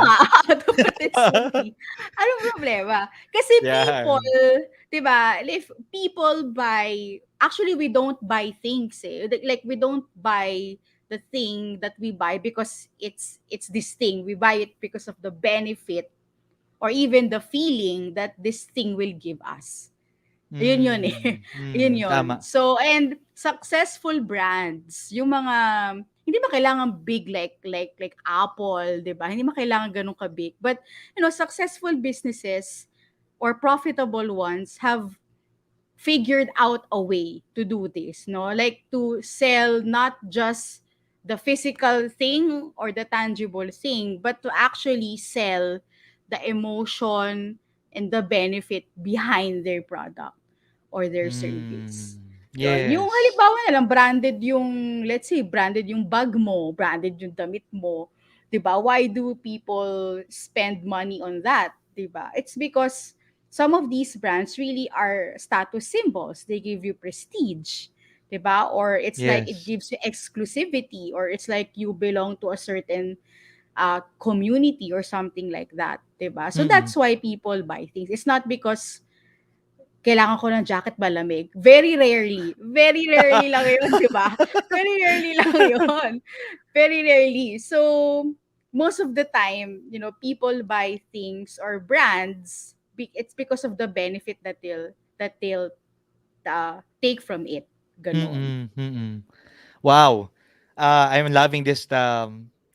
to put it simply. Anong problema? Kasi people, Yan. 'di ba, if people buy, actually we don't buy things Like we don't buy the thing that we buy because it's this thing. We buy it because of the benefit or even the feeling that this thing will give us. Yun Mm. Yun Mm. yun. Tama. So, and successful brands, yung mga, hindi ba kailangan big like Apple, 'di ba? Hindi ba kailangan ganun ka-big. But, successful businesses or profitable ones have figured out a way to do this, no? Like to sell not just the physical thing or the tangible thing, but to actually sell the emotion and the benefit behind their product or their service. Mm. Yun. Yung Yes. halimbawa na lang, branded yung, let's say, branded yung bag mo, branded yung damit mo, 'di ba? Why do people spend money on that, 'di ba? It's because some of these brands really are status symbols. They give you prestige, 'di ba? Or it's like it Yes. gives you exclusivity, or it's like you belong to a certain community or something like that, 'di ba? So Mm-mm. that's why people buy things. It's not because kailangan ko ng jacket malamig. Very rarely lang 'yun, 'di ba? Very rarely lang 'yun. Very rarely. So, most of the time, people buy things or brands, it's because of the benefit that they'll take from it. Ganon. Mm-mm. Mm-mm. Wow. I'm loving this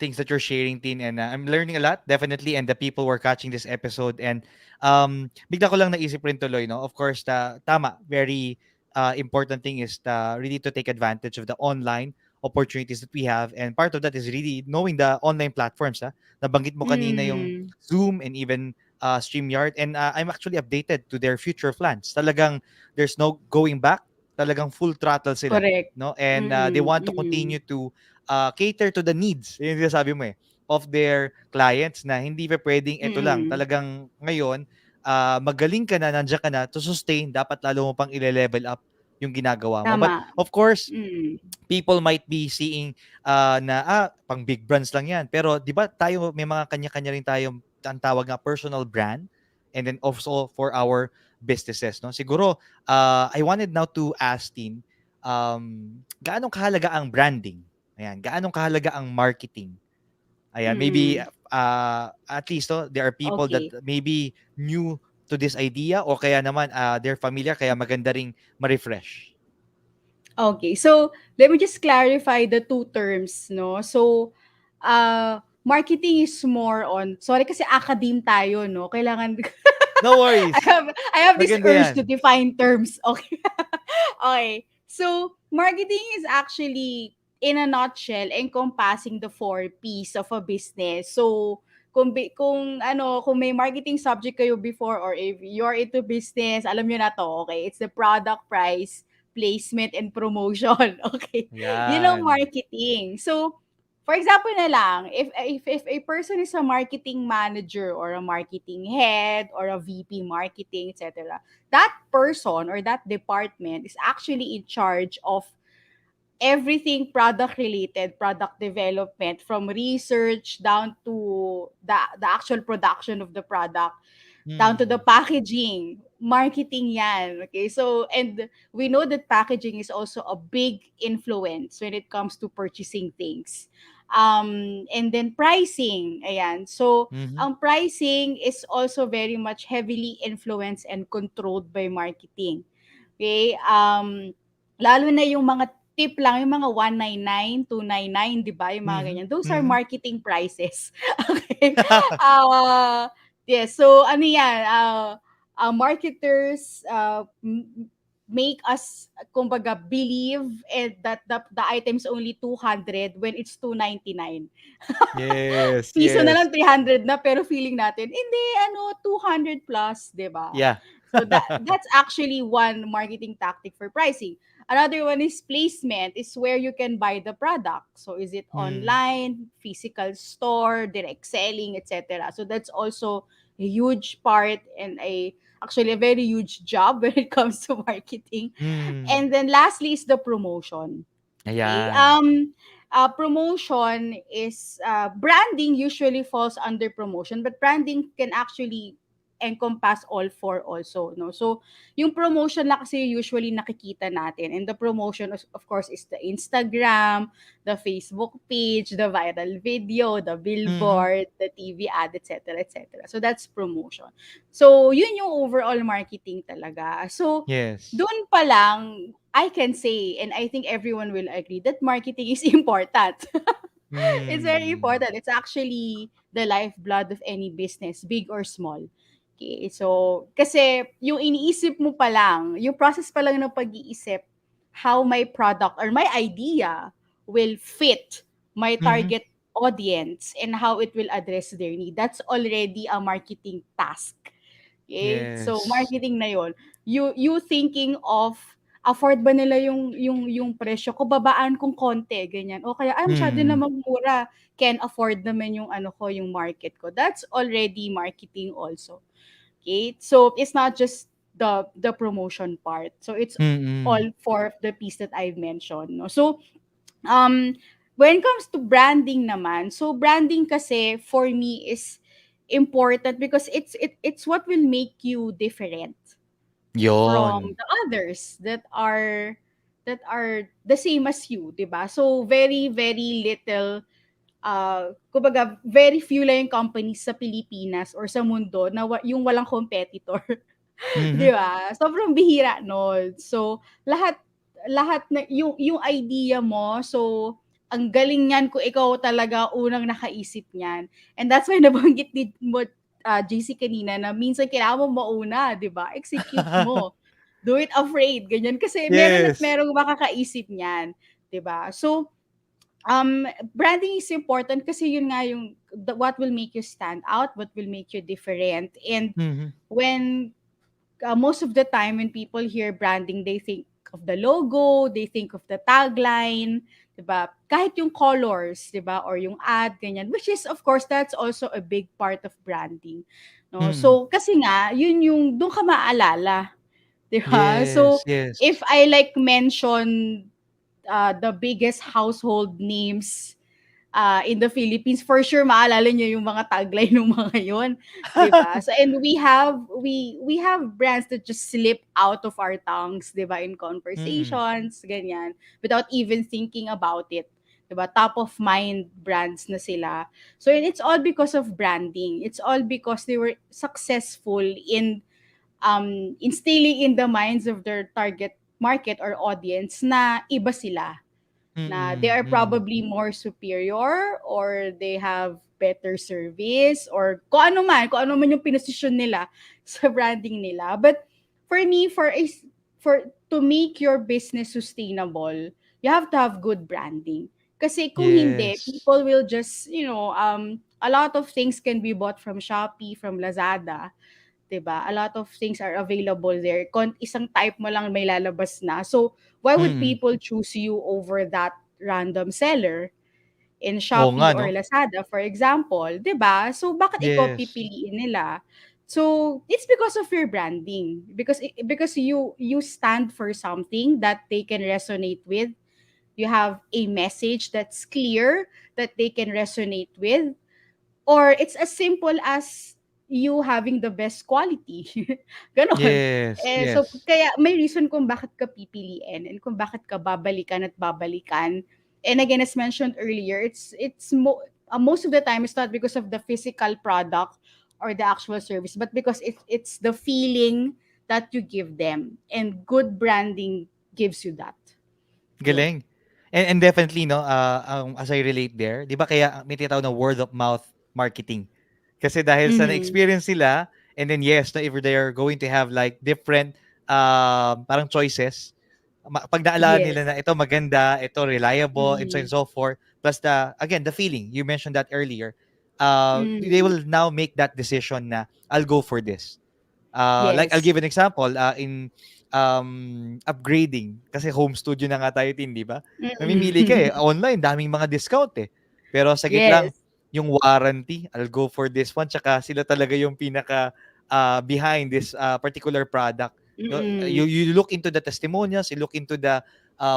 things that you're sharing, Tin, and I'm learning a lot, definitely, and the people who are catching this episode. And bigla ko lang naisip rin tuloy, no? Of course, tama, very important thing is really to take advantage of the online opportunities that we have. And part of that is really knowing the online platforms. Nabanggit mo kanina yung Mm, Zoom and even StreamYard. And I'm actually updated to their future plans. Talagang there's no going back. Talagang full throttle sila, correct. no? And they Mm, want to mm, continue to cater to the needs, yun yung sabi mo of their clients, na hindi pa pwedeng ito lang. mm. Talagang ngayon, magaling ka na, nandiyan ka na, to sustain, dapat lalo mo pang ile-level up yung ginagawa mo. But Tama. of course, Mm, people might be seeing na pang big brands lang yan. Pero 'di ba tayo may mga kanya-kanya rin tayong ang tawag nga personal brand, and then also for our businesses, no? Siguro I wanted now to ask Tin, gaano kahalaga ang branding? Ayan, gaano kahalaga ang marketing? Ayan, maybe mm. at least, no, there are people that Okay. maybe new to this idea, o kaya naman they're familiar, kaya maganda ring ma-refresh. Okay. So, let me just clarify the two terms, no? So, marketing is more on, sorry kasi academe tayo, no? Kailangan, No I worries. have, I have this Maganda urge to yan. define terms. Okay. Okay. So, marketing is actually, in a nutshell, encompassing the four P's of a business. So, kung may marketing subject kayo before, or if you're into business, alam niyo na to, okay? It's the product, price, placement, and promotion. Okay. Yun ang Yan. marketing. So, for example na lang, if a person is a marketing manager or a marketing head or a VP marketing, etc., that person or that department is actually in charge of everything product related, product development, from research down to the actual production of the product, down to the Mm. packaging, marketing yan. Okay, so, and we know that packaging is also a big influence when it comes to purchasing things. And then pricing, ayan. So, Mhm. ang pricing is also very much heavily influenced and controlled by marketing. Okay? Lalo na yung mga tip lang, yung mga 199, 299, 'di ba? Yung mga Mhm. ganyan. Those are Mhm. marketing prices. Okay? Yes, so ano yan, marketers make us kumbaga believe that the item's only 200 when it's 299. Yes, Piso na yes. lang 300 na, pero feeling natin hindi, 200 plus, 'di ba? Yeah. So that's actually one marketing tactic for pricing. Another one is placement, is where you can buy the product. So is it Mm. online, physical store, direct selling, etc. So that's also a huge part, and actually a very huge job when it comes to marketing. Mm. And then lastly is the promotion. Okay. Ayan. Promotion is, branding usually falls under promotion, but branding can actually encompass all four also, no? So, yung promotion lang kasi usually nakikita natin, and the promotion of course is the Instagram, the Facebook page, the viral video, the Mhm. billboard, the TV ad, etc., etc. So that's promotion. So, yun yung overall marketing talaga. So, Yes. doon pa lang, I can say, and I think everyone will agree, that marketing is important. It's very Mm. important. It's actually the lifeblood of any business, big or small. Okay, so, kasi yung iniisip mo pa lang, yung process pa lang ng pag-iisip, how my product or my idea will fit my Mhm. target audience and how it will address their need. That's already a marketing task. Okay? So, Yes. marketing na yon. You thinking of, afford ba nila yung presyo ko, babaan kong konti, ganyan. O kaya, ay, masyado Mm. namang mura, can afford naman yung ano ko, yung market ko. That's already marketing also. communicate. So it's not just the promotion part. So it's Mm. all four of the piece that I've mentioned. No? So um when it comes to branding naman, so branding kasi for me is important because it's what will make you different from Yon. the others that are the same as you, 'di ba? So very little kumbaga very few lang yung companies sa Pilipinas or sa mundo na yung walang competitor. 'Di Mhm. ba? Sobrang bihira nun. So, lahat lahat na yung idea mo, so ang galing niyan kung ikaw talaga unang nakaisip niyan. And that's why nabanggit din mo, JC kanina na minsan kailangan mo mauna, 'di ba? Execute mo. Do it afraid, ganyan. Kasi meron at Yes. merong makakaisip niyan, 'di ba? So, branding is important kasi yun nga yung what will make you stand out, what will make you different. And Mhm. when most of the time when people hear branding, they think of the logo, they think of the tagline, 'di ba? Kahit yung colors, 'di ba? Or yung ad, ganyan. Which is, of course, that's also a big part of branding. No? Mm. So, kasi nga, yun yung, doon ka maalala, 'di ba? Yes, So, if yes. I like mention the biggest household names in the Philippines, for sure maalala niyo yung mga tagline ng mga yon, 'di ba? So and we have brands that just slip out of our tongues, 'di ba, in Mm. conversations, ganyan, without even thinking about it. 'Di ba? Top of mind brands na sila. So and it's all because of branding. It's all because they were successful in instilling in the minds of their target market or audience na iba sila, na they Mm. are Mm. probably more superior or they have better service or kung ano man yung pinosisyon nila sa branding nila. But for me, for to make your business sustainable, you have to have good branding. Kasi kung hindi, Yes. people will just, a lot of things can be bought from Shopee, from Lazada, 'di ba? A lot of things are available there. Isang type mo lang may lalabas na. So, why would Mm. people choose you over that random seller in Oo nga Shopee 'no? or Lazada, for example, 'di ba? So, bakit ikaw Yes. pipiliin nila? So, it's because of your branding. Because you stand for something that they can resonate with. You have a message that's clear that they can resonate with, or it's as simple as you having the best quality. Ganon. Yes, So, yes. kaya may reason kung bakit ka pipiliin and kung bakit ka babalikan at babalikan. And again, as mentioned earlier, most of the time it's not because of the physical product or the actual service, but because it's the feeling that you give them. And good branding gives you that. Yun. Galing. And definitely 'no, as I relate there, 'di ba kaya may tinatawag na word of mouth marketing. Kasi dahil sa Mm-hmm. na-experience nila, and then yes, na if they are going to have like different, parang choices, 'pag naalala nila Yes. na ito maganda, ito reliable, and so Mm-hmm. and so forth, plus again, the feeling, you mentioned that earlier, they Mm-hmm. will now make that decision na, "I'll go for this." Like I'll Yes. give an example, in upgrading kasi home studio na nga tayo din, 'di ba? Mamimili ka Mm. online daming mga discount eh. Pero saglit lang Yes. yung warranty, I'll go for this one tsaka sila talaga yung pinaka behind this particular product. You Mm. you look into the testimonials, you look into the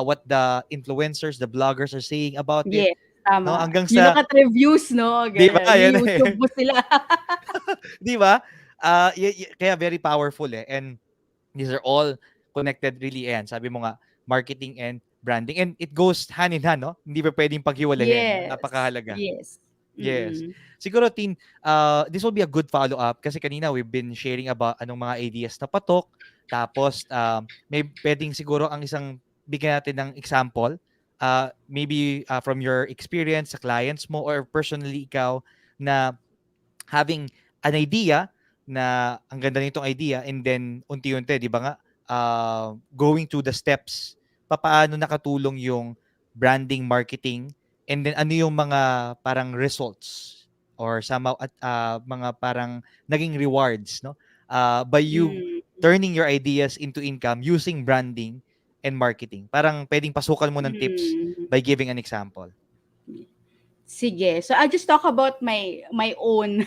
what the influencers, the bloggers are saying about it, Yes, no? tama. Hanggang You look sa at reviews 'no, 'di ba? gano'n. Yan Yu-YouTube eh. mo sila. 'Di ba? Kaya very powerful eh. And these are all connected really yan. Sabi mo nga, marketing and branding. And it goes hand in hand, no? Hindi pa pwedeng paghiwalayin, no? Yes. Napakahalaga. Yes. Yes. Mm. Siguro, Tin, this will be a good follow-up kasi kanina we've been sharing about anong mga ideas na patok. Tapos, may pwedeng siguro ang isang bigyan natin ng example. Maybe from your experience sa clients mo or personally ikaw na having an idea na ang ganda nitong idea, and then unti-unti 'di ba nga, going to the steps, papaano nakatulong yung branding, marketing, and then ano yung mga parang results or somehow at mga parang naging rewards, no, by you Mm. turning your ideas into income using branding and marketing. Parang pwedeng pasukan mo ng tips Mm. by giving an example. Sige. So I'll just talk about my own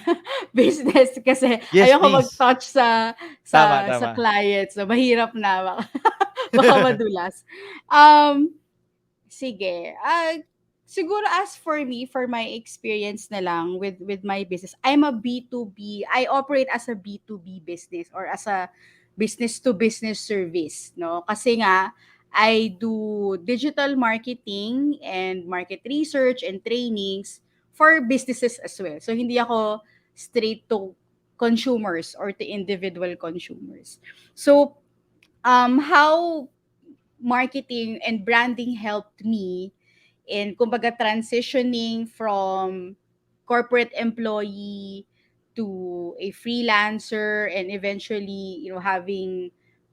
business kasi Yes, ayoko please. mag-touch Tama, sa tama. clients. So mahirap na baka, baka madulas. Um Sige. Siguro as for me, for my experience na lang with my business, I'm a B2B. I operate as a B2B business or as a business to business service, no? Kasi nga I do digital marketing and market research and trainings for businesses as well. So hindi ako straight to consumers or to individual consumers. So how marketing and branding helped me in kumbaga transitioning from corporate employee to a freelancer and eventually having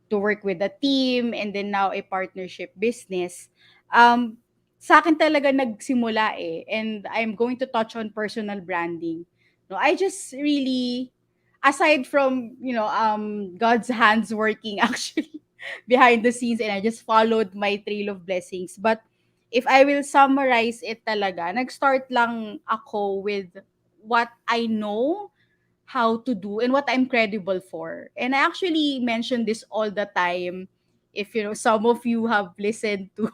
to work with a team and then now a partnership business. Sa akin talaga nagsimula and I'm going to touch on personal branding. No, I just really, aside from God's hands working actually behind the scenes, and I just followed my trail of blessings. But if I will summarize it talaga, nag-start lang ako with what I know how to do and what I'm credible for. And I actually mention this all the time. If some of you have listened to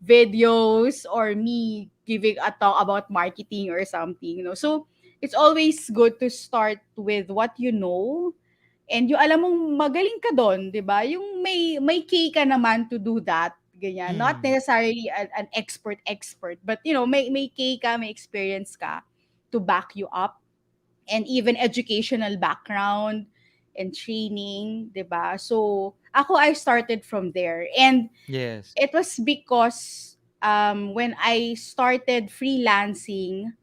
videos or me giving a talk about marketing or something. So it's always good to start with what you know and yung alam mong magaling ka doon, 'di ba? Yung may key ka naman to do that, ganyan. Not Hmm. necessarily an expert, but may key ka, may experience ka to back you up and even educational background and training, 'di ba? So, ako I started from there. And Yes. it was because when I started freelancing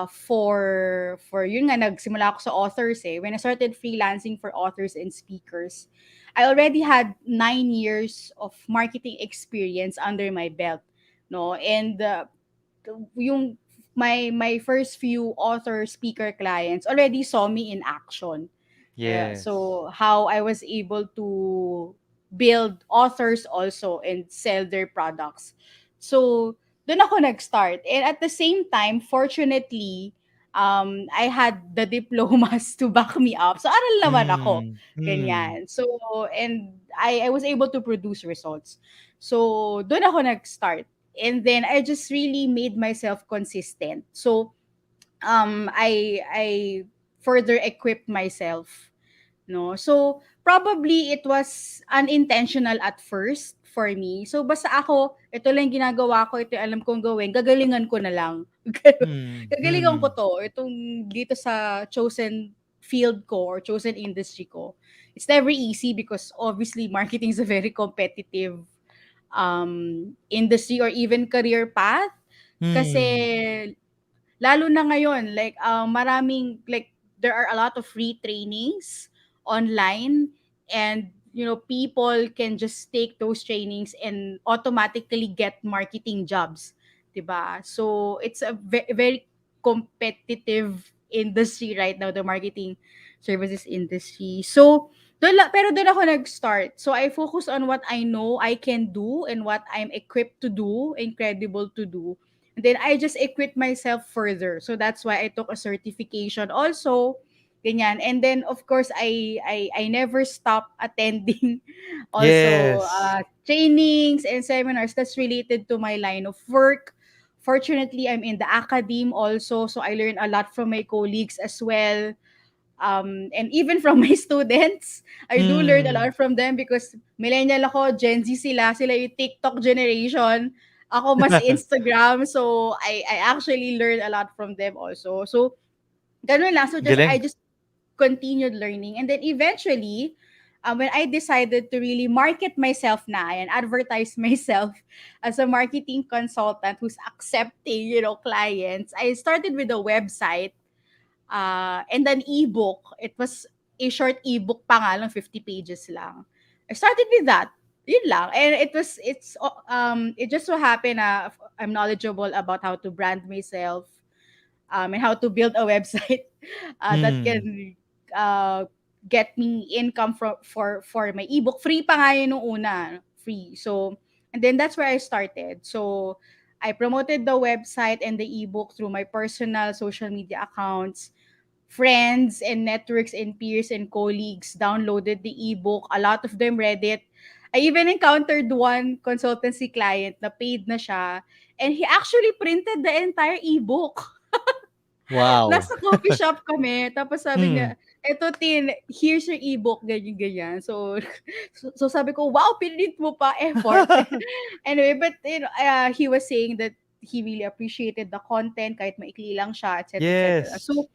for yun nga nagsimula ako sa authors when I started freelancing for authors and speakers, I already had 9 years of marketing experience under my belt, no? And yung my first few author speaker clients already saw me in action. Yes. So how I was able to build authors also and sell their products. So doon ako nag-start. And at the same time, fortunately, I had the diplomas to back me up. So aral naman ako. Hmm. Hmm. Ganyan. So, and I was able to produce results. So, doon ako nag-start. And then I just really made myself consistent. So, I further equipped myself, no? So probably it was unintentional at first for me. So basta ako, ito lang yung ginagawa ko, ito yung alam kong gawin, gagalingan ko na lang. Hmm. Gagalingan ko Hmm. to, itong dito sa chosen field ko or chosen industry ko. It's never easy because obviously marketing is a very competitive industry or even career path. Hmm. Kasi lalo na ngayon, like, maraming, like, there are a lot of free trainings online and, people can just take those trainings and automatically get marketing jobs, 'di ba? So, it's a very competitive industry right now, the marketing services industry. So, pero doon ako nag-start. So, I focus on what I know I can do and what I'm equipped to do, incredible to do. And then I just equipped myself further. So that's why I took a certification also. Ganyan. And then of course I never stop attending also Yes. trainings and seminars that's related to my line of work. Fortunately, I'm in the academe also, so I learn a lot from my colleagues as well. And even from my students, I do learn a Hmm. lot from them because millennial ako, Gen Z sila yung TikTok generation. Ako mas Instagram, so I actually learn a lot from them also. So, ganun lang. So, I Galing. just continued learning. And then eventually, when I decided to really market myself na and advertise myself as a marketing consultant who's accepting, clients, I started with a website and an ebook. It was a short ebook pa nga lang, 50 pages lang. I started with that. Yun lang. And it just so happened na I'm knowledgeable about how to brand myself and how to build a website that Hmm. can uh, get me income for my ebook. Free pa nga yun nung una. Free. So, and then that's where I started. So, I promoted the website and the ebook through my personal social media accounts. Friends and networks and peers and colleagues downloaded the ebook. A lot of them read it. I even encountered one consultancy client na paid na siya, and he actually printed the entire ebook. Wow. Nasa coffee shop kami, tapos sabi Hmm. niya, "Eto Tin, here's your ebook," ganyan-ganyan. So, so sabi ko, "Wow, pinrint mo pa, effort." Anyway, but he was saying that he really appreciated the content kahit maikli lang siya, etc., etc. Yes. So,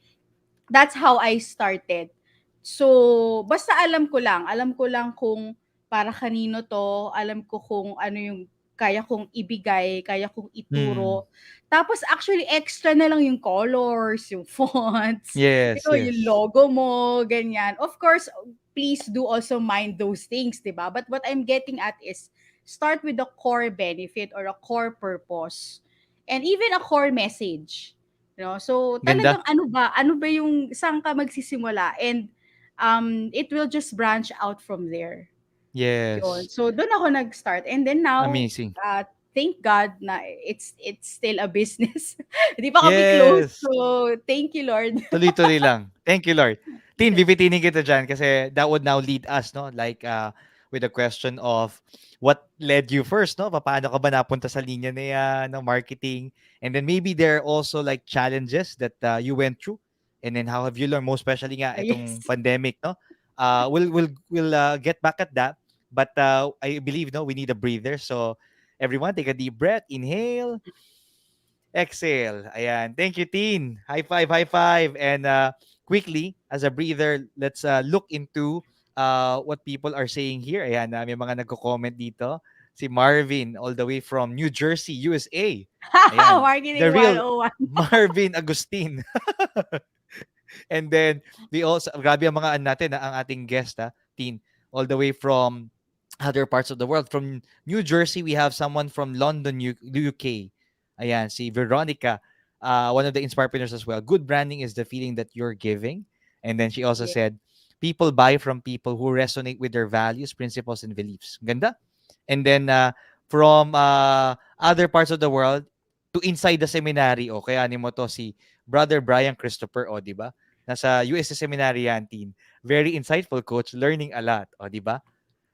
that's how I started. So, basta alam ko lang kung para kanino 'to, alam ko kung ano yung kaya kong ibigay, kaya kong Hmm. ituro. Tapos actually extra na lang yung colors, yung fonts, Yes, yung yes. logo mo, ganyan. Of course, please do also mind those things, 'di ba? But what I'm getting at is start with the core benefit or a core purpose and even a core message. So Ganda. talagang ano ba yung saan ka magsisimula, and it will just branch out from there. Yun. Yes. So doon ako nag-start, and then now Amazing. thank God na it's still a business. Hindi pa kami close. Yes. So thank you Lord. Tuloy-tuloy lang. Thank you, Lord. Tin, Yes. bibitinin kita dyan kasi that would now lead us, no? Like, with the question of what led you first, no? Paano ka ba napunta sa linya na yan, no? Marketing. And then maybe there are also like challenges that you went through. And then how have you learned, most especially nga itong Yes. pandemic, no? We'll get back at that. But I believe, no, we need a breather. So everyone, take a deep breath. Inhale. Exhale. Ayan. Thank you, Teen. High five, high five. And quickly, as a breather, let's look into what people are saying here. Ayan, may mga nagko-comment dito. Si Marvin, all the way from New Jersey, USA. Ayan. Marketing The real 101. Marvin Agustin. And then, we also, grabe ang mga natin, ang ating guest, Teen, all the way from other parts of the world. From New Jersey, we have someone from London, UK. Ayan, si Veronica, one of the inspirepreneurs as well. Good branding is the feeling that you're giving. And then she also Yeah. said, people buy from people who resonate with their values, principles, and beliefs. Ganda. And then from other parts of the world to inside the seminary, o kaya mo to si Brother Brian Christopher, o di ba? Nasa US seminary yan, teen. Very insightful, coach. Learning a lot, o di ba?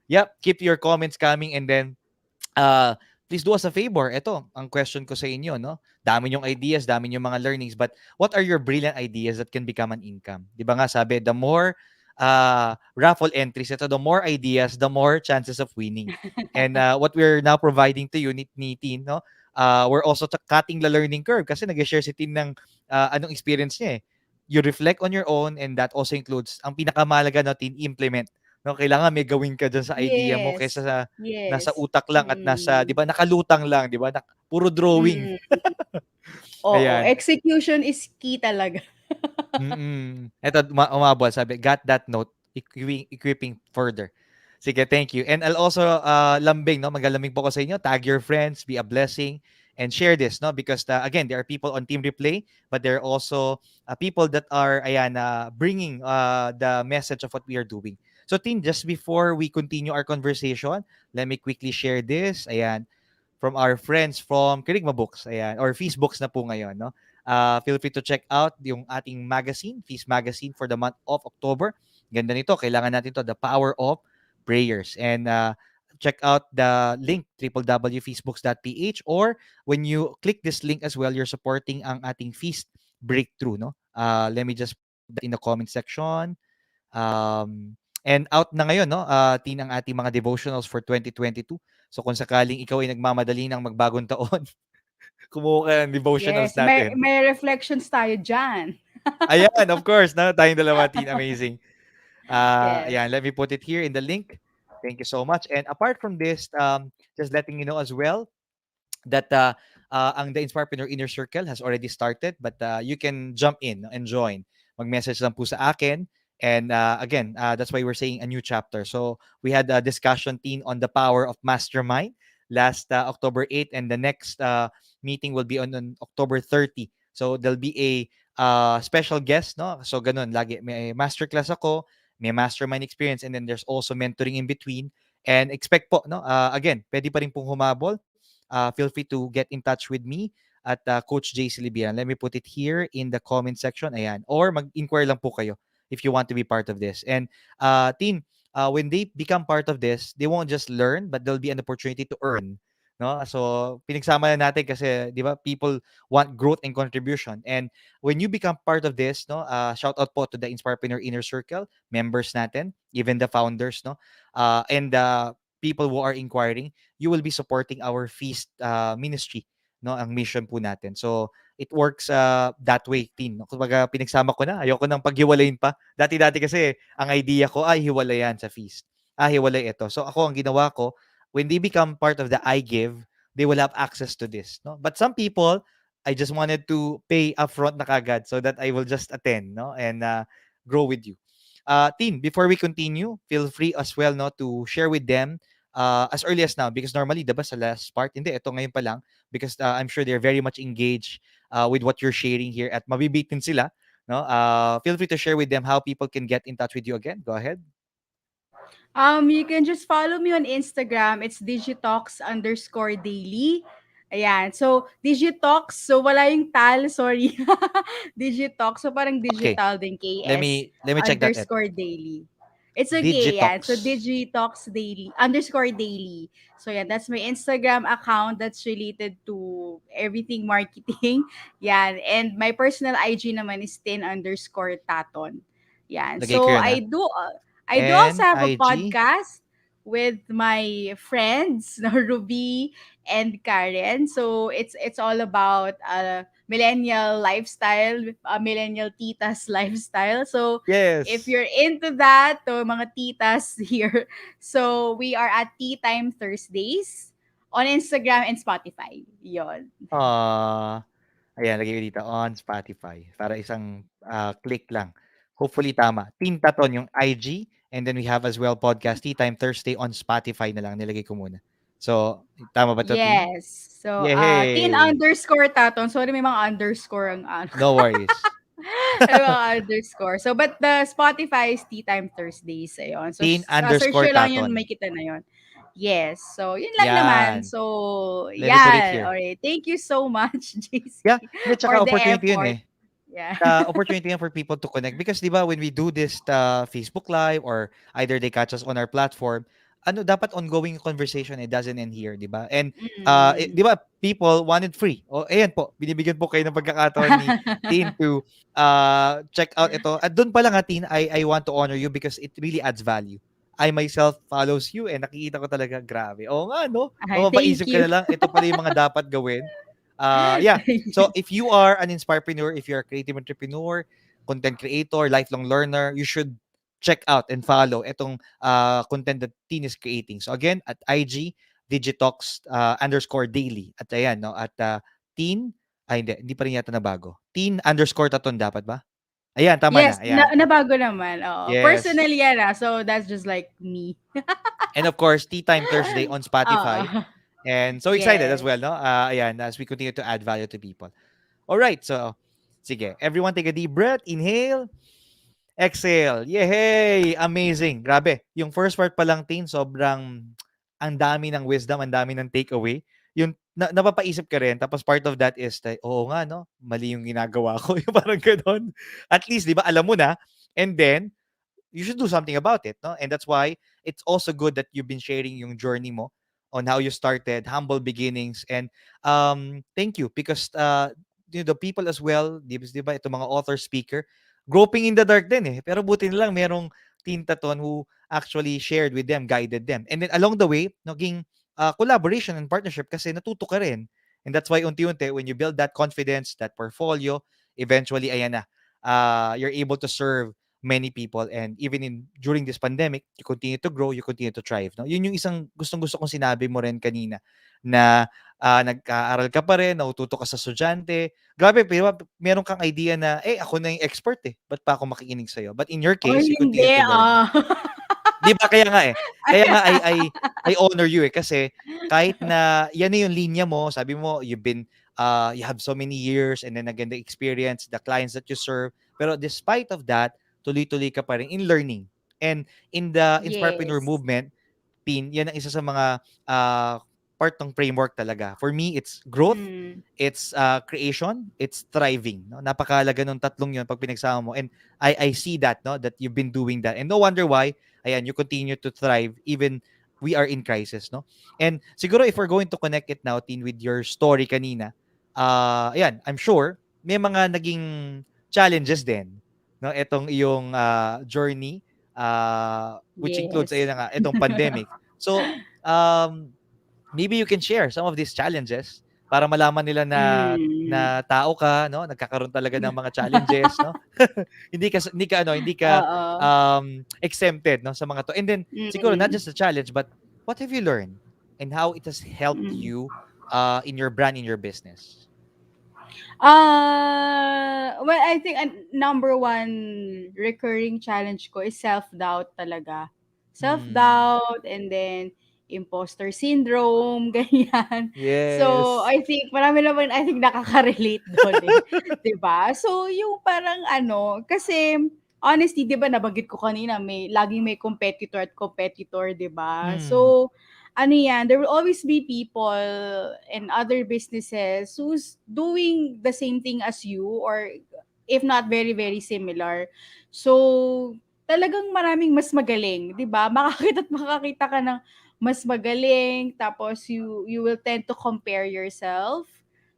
Yep, keep your comments coming, and then uh, please do us a favor. Ito, ang question ko sa inyo, no? Dami yung ideas, dami yung mga learnings, but what are your brilliant ideas that can become an income? Di ba nga sabi, the more raffle entries, ito, the more ideas, the more chances of winning. And what we're now providing to you, ni Tin, no? We're also cutting the learning curve kasi nag-share si Tin ng anong experience niya eh. You reflect on your own, and that also includes, ang pinakamalaga natin, implement. No, kailangan may gawin ka dyan sa idea mo kaysa Yes. sa nasa Yes. utak lang at nasa, 'di Mm. ba, nakalutang lang, 'di ba? Puro drawing. Mm. Oo, Ayan. execution is key talaga. Eto umabot sabi, got that note, equipping further. Sige, thank you. And I'll also lambing, no, magalamig po ko sa inyo. Tag your friends, be a blessing, and share this, no, because again, there are people on Team Replay, but there are also people that are ayan bringing the message of what we are doing. So, team, just before we continue our conversation, let me quickly share this. Ayan, from our friends from Kerigma Books, ayan, or Feast Books na po ngayon, no? Feel free to check out yung ating magazine, Feast Magazine for the month of October. Ganda nito, kailangan natin to, The Power of Prayers. And check out the link, www.feastbooks.ph, or when you click this link as well, you're supporting ang ating Feast Breakthrough, no? Let me just put that in the comment section. And out na ngayon, no, Tin, ang ating mga devotionals for 2022. So kung sakaling ikaw ay nagmamadali ng magbagong taon, kumuha ka ng devotionals Yes, may natin. may reflections tayo diyan. Ayan, of course, no, tayong dalawa, Tin, amazing. Yes. Ayan, let me put it here in the link. Thank you so much. And apart from this, just letting you know as well that ang the Inspirepreneur Inner Circle has already started, but you can jump in, no, and join. Mag-message lang po sa akin. And again, that's why we're saying a new chapter. So we had a discussion team on the power of mastermind last October 8th, and the next meeting will be on October 30. So there'll be a special guest, no? So ganun, lagi may masterclass ako, may mastermind experience, and then there's also mentoring in between. And expect po, no? Again, pwede pa rin pong humabol. feel free to get in touch with me at Coach JC Libian. Let me put it here in the comment section. Ayan. Or mag-inquire lang po kayo if you want to be part of this. And Tin, when they become part of this, they won't just learn, but there'll be an opportunity to earn. No? So, pinagsama na natin kasi, di ba, people want growth and contribution. And when you become part of this, no, shout out po to the Inspirepreneur Inner Circle, members natin, even the founders, no, and people who are inquiring, you will be supporting our feast ministry, no, ang mission po natin. So, it works that way, Tin. No? Kumbaga, pinagsama ko na. Ayoko nang paghiwalayin pa. Dati-dati kasi, ang idea ko, ay, hiwalay yan sa feast. Hiwalay ito. So, ako, ang ginawa ko, when they become part of the I Give, they will have access to this. No? But some people, I just wanted to pay upfront na kagad so that I will just attend, no, and grow with you. Tin, before we continue, feel free as well, no, to share with them as early as now because normally, diba, sa last part, hindi, ito ngayon pa lang because I'm sure they're very much engaged with what you're sharing here at mabibitin sila, no? Feel free to share with them how people can get in touch with you again. Go ahead. You can just follow me on Instagram. It's digitox_daily. Ayan. So, Digitox. So, wala yung tal. Sorry. Digitox. So, parang Okay, digital din. let KS me let me check that. At underscore daily. It's okay. Yan. So, Digitox. Digitox daily. Underscore daily. So, yeah. That's my Instagram account that's related to everything marketing. Yan. And my personal IG naman is tin_taton. Yan. Lagay ko So, yun, ha? I do also have a NIG. podcast with my friends, no, Ruby and Karen. So it's all about millennial lifestyle, millennial titas lifestyle. So if Yes. you're into that, to mga titas here, so we are at Tea Time Thursdays on Instagram and Spotify. Yon. Ah, ayan, lagay ko dito on Spotify para isang click lang. Hopefully tama. Team Taton yung IG and then we have as well podcast Tea Time Thursday on Spotify na lang nilagay ko muna. So, tama ba 'to, Tin? Yes. So, teen Yehey! underscore taton. Sorry, may mga underscore ang ano. No worries. May mga underscore. So, but the Spotify is Tea Time Thursdays. Ayun. So, Teen search underscore nyo lang yun, Taton. may kita na yun. Yes. So, yun lang naman. Yan. So, Let me put it yan. here. Alright. Thank you so much, Yeah, JC, hindi, for tsaka the opportunity yun effort. eh. Yeah. Opportunity yan for people to connect because 'di ba when we do this Facebook Live or either they catch us on our platform, ano dapat ongoing yung conversation, it doesn't end here, 'di ba? And 'di Mm. ba people wanted free. O ayan po, binibigyan po kayo ng pagkakataon ni Tin to check out ito. At doon pa lang Tin, I want to honor you because it really adds value. I myself follows you and nakikita ko talaga grabe. Oo nga no, Ay, thank mapapaisip ka you. na lang ito pala yung mga dapat gawin. Yeah. So if you are an inspirepreneur, if you're a creative entrepreneur, content creator, lifelong learner, you should check out and follow itong content that Teen is creating. So again, at IG, Digitox _daily. At ayan, no? At Teen, ay hindi pa rin yata na bago. Teen_taton dapat ba? Ayan, tama Yes, na. Ayan. nabago naman. Oo. Yes. Personally yan, so that's just like me. And of course, Tea Time Thursday on Oo. Spotify. And so excited as Yes. well, no? Ayan, as we continue to add value to people. All right, so sige, everyone take a deep breath, inhale, exhale. Yay! Amazing. Grabe. Yung first part pa lang, Tin, sobrang ang dami ng wisdom, ang dami ng takeaway. Yung napapaisip ka rin, tapos part of that is, oo nga, no? Mali yung ginagawa ko. Yung parang ganon. At least, di ba, alam mo na. And then, you should do something about it, no? And that's why it's also good that you've been sharing yung journey mo on how you started, humble beginnings, and thank you because the people as well, di ba, itong mga author speaker, groping in the dark din eh. Pero buti na lang merong Teen Taton who actually shared with them, guided them. And then along the way, naging collaboration and partnership kasi natuto ka rin. And that's why unti-unti, when you build that confidence, that portfolio, eventually, ayan na, you're able to serve many people and even in during this pandemic you continue to grow, you continue to thrive, no? Yun yung isang gustong-gusto kong sinabi mo rin kanina na nag-aaral ka pa rin, natututo ka sa estudyante. Grabe, pero meron kang idea na ako na yung expert ba't pa ako makikinig sa but in your Oy, case you continue hindi, to learn. 'Di ba kaya nga kaya nga I honor you kasi kahit na yan na yung linya mo, sabi mo you have so many years and then again the experience, the clients that you serve, pero despite of that, tuloy-tuloy ka pa rin in learning. And in the Inspirepreneur yes. movement, Tin, yan ang isa sa mga part ng framework talaga. For me, it's growth, Mm. it's creation, it's thriving. No? Napakahalaga nung tatlong yun pag pinagsama mo. And I see that, no, that you've been doing that. And no wonder why, ayan, you continue to thrive even we are in crisis, no? And siguro if we're going to connect it now, Tin, with your story kanina, ayan, I'm sure may mga naging challenges din, no? Itong iyong journey, which includes, ayun Yes. na nga, itong pandemic. So, maybe you can share some of these challenges para malaman nila na Mm. tao ka, no? Nagkakaroon talaga ng mga challenges, no? Hindi ka Oo. exempted, no, sa mga to. And then siguro not Mm. just the challenge, but what have you learned and how it has helped Mm. you in your brand, in your business? Well, I think number one recurring challenge ko is self-doubt talaga. Hmm. Self-doubt and then imposter syndrome, ganyan. So, Yes. I think marami naman I think nakaka-relate doon eh. 'Di ba? So, yung parang ano, kasi honestly, 'di ba nabanggit ko kanina may laging may competitor at competitor, 'di ba? Hmm. So, ano yan, there will always be people and other businesses who's doing the same thing as you or if not very, very similar. So, talagang maraming mas magaling, 'di ba? Makakita at makakita ka ng mas magaling, tapos you will tend to compare yourself.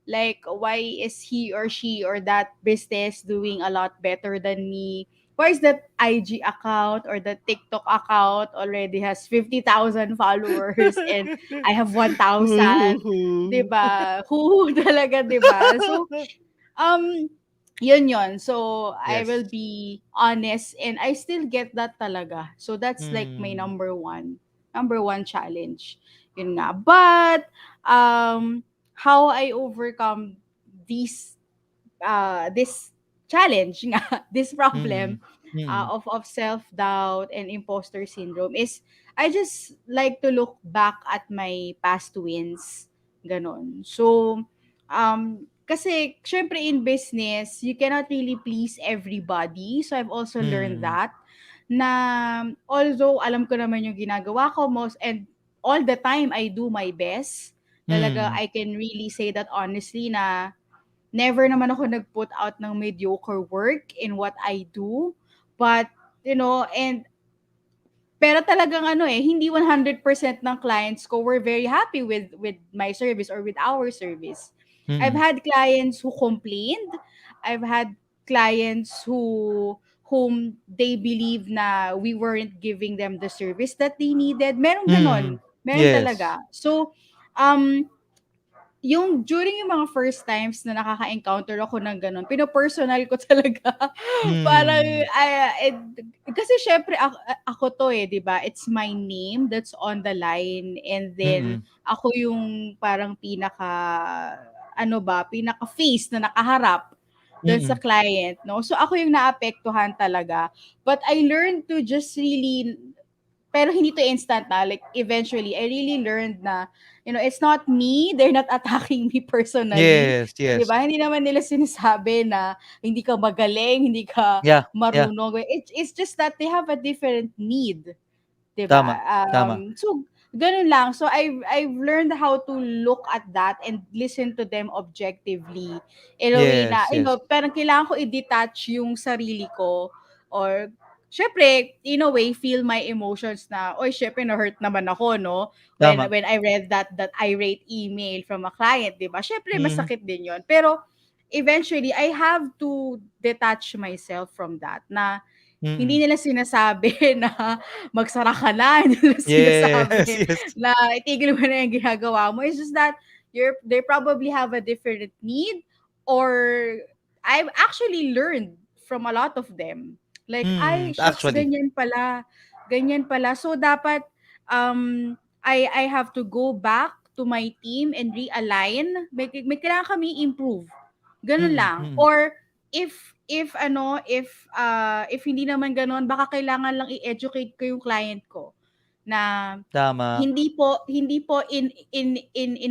Like, why is he or she or that business doing a lot better than me? Why is that IG account or the TikTok account already has 50,000 followers and I have 1,000? 'Di ba? Who talaga, 'di ba? So, um, yun. So, I will Yes. be honest and I still get that talaga. So, that's like my Hmm. number one challenge. Yun nga. But, how I overcome these this challenge nga, this Hmm. problem Hmm. of self-doubt and imposter syndrome is I just like to look back at my past wins. Ganon. So, kasi syempre in business, you cannot really please everybody. So, I've also learned Hmm. that na although alam ko naman yung ginagawa ko most and all the time I do my best, talaga Hmm. I can really say that honestly na never naman ako nag-put out ng mediocre work in what I do. But, and pero talagang ano eh, hindi 100% ng clients ko were very happy with my service or with our service. I've Hmm. had clients who complained. I've had clients whom they believe na we weren't giving them the service that they needed. Meron ganon. Mm. Meron Yes. talaga. So, um, yung during yung mga first times na nakaka-encounter ako ng gano'n, pino-personal ko talaga. Parang, Hmm. kasi syempre ako 'to, eh, 'di ba? It's my name that's on the line and then Mm. ako yung parang ano ba, pinaka-face na nakaharap dun sa Mm. client, 'no? So, ako yung naapektuhan talaga. But I learned to just really pero hindi to instant na. Like, eventually, I really learned na, it's not me. They're not attacking me personally. Yes, Di yes. ba? Hindi naman nila sinasabi na hindi ka magaling, hindi ka Yeah, yeah. marunong. It's just that they have a different need. 'Di ba? Tama, tama. So ganun lang. So I've learned how to look at that and listen to them objectively in a way na Yes, yes. parang kailangan ko i-detach yung sarili ko or syempre, in a way, feel my emotions na, oy, syempre, na-hurt naman ako, no? Tama. When I read that irate email from a client, di ba? Syempre, Mhm. masakit din yon. Pero, eventually, I have to detach myself from that na Mm. hindi nila sinasabi na magsara ka na, hindi nila Yes, sinasabi yes. na itigil mo na yung ginagawa mo. It's just that they probably have a different need or I've actually learned from a lot of them. Like, ay, shucks, Actually. ganyan pala. Ganyan pala. So, dapat I have to go back to my team and realign. May kailangan kami improve. Ganun Mm, lang. mm. Or if hindi naman gano'n baka kailangan lang i-educate ko yung client ko na Tama. hindi po in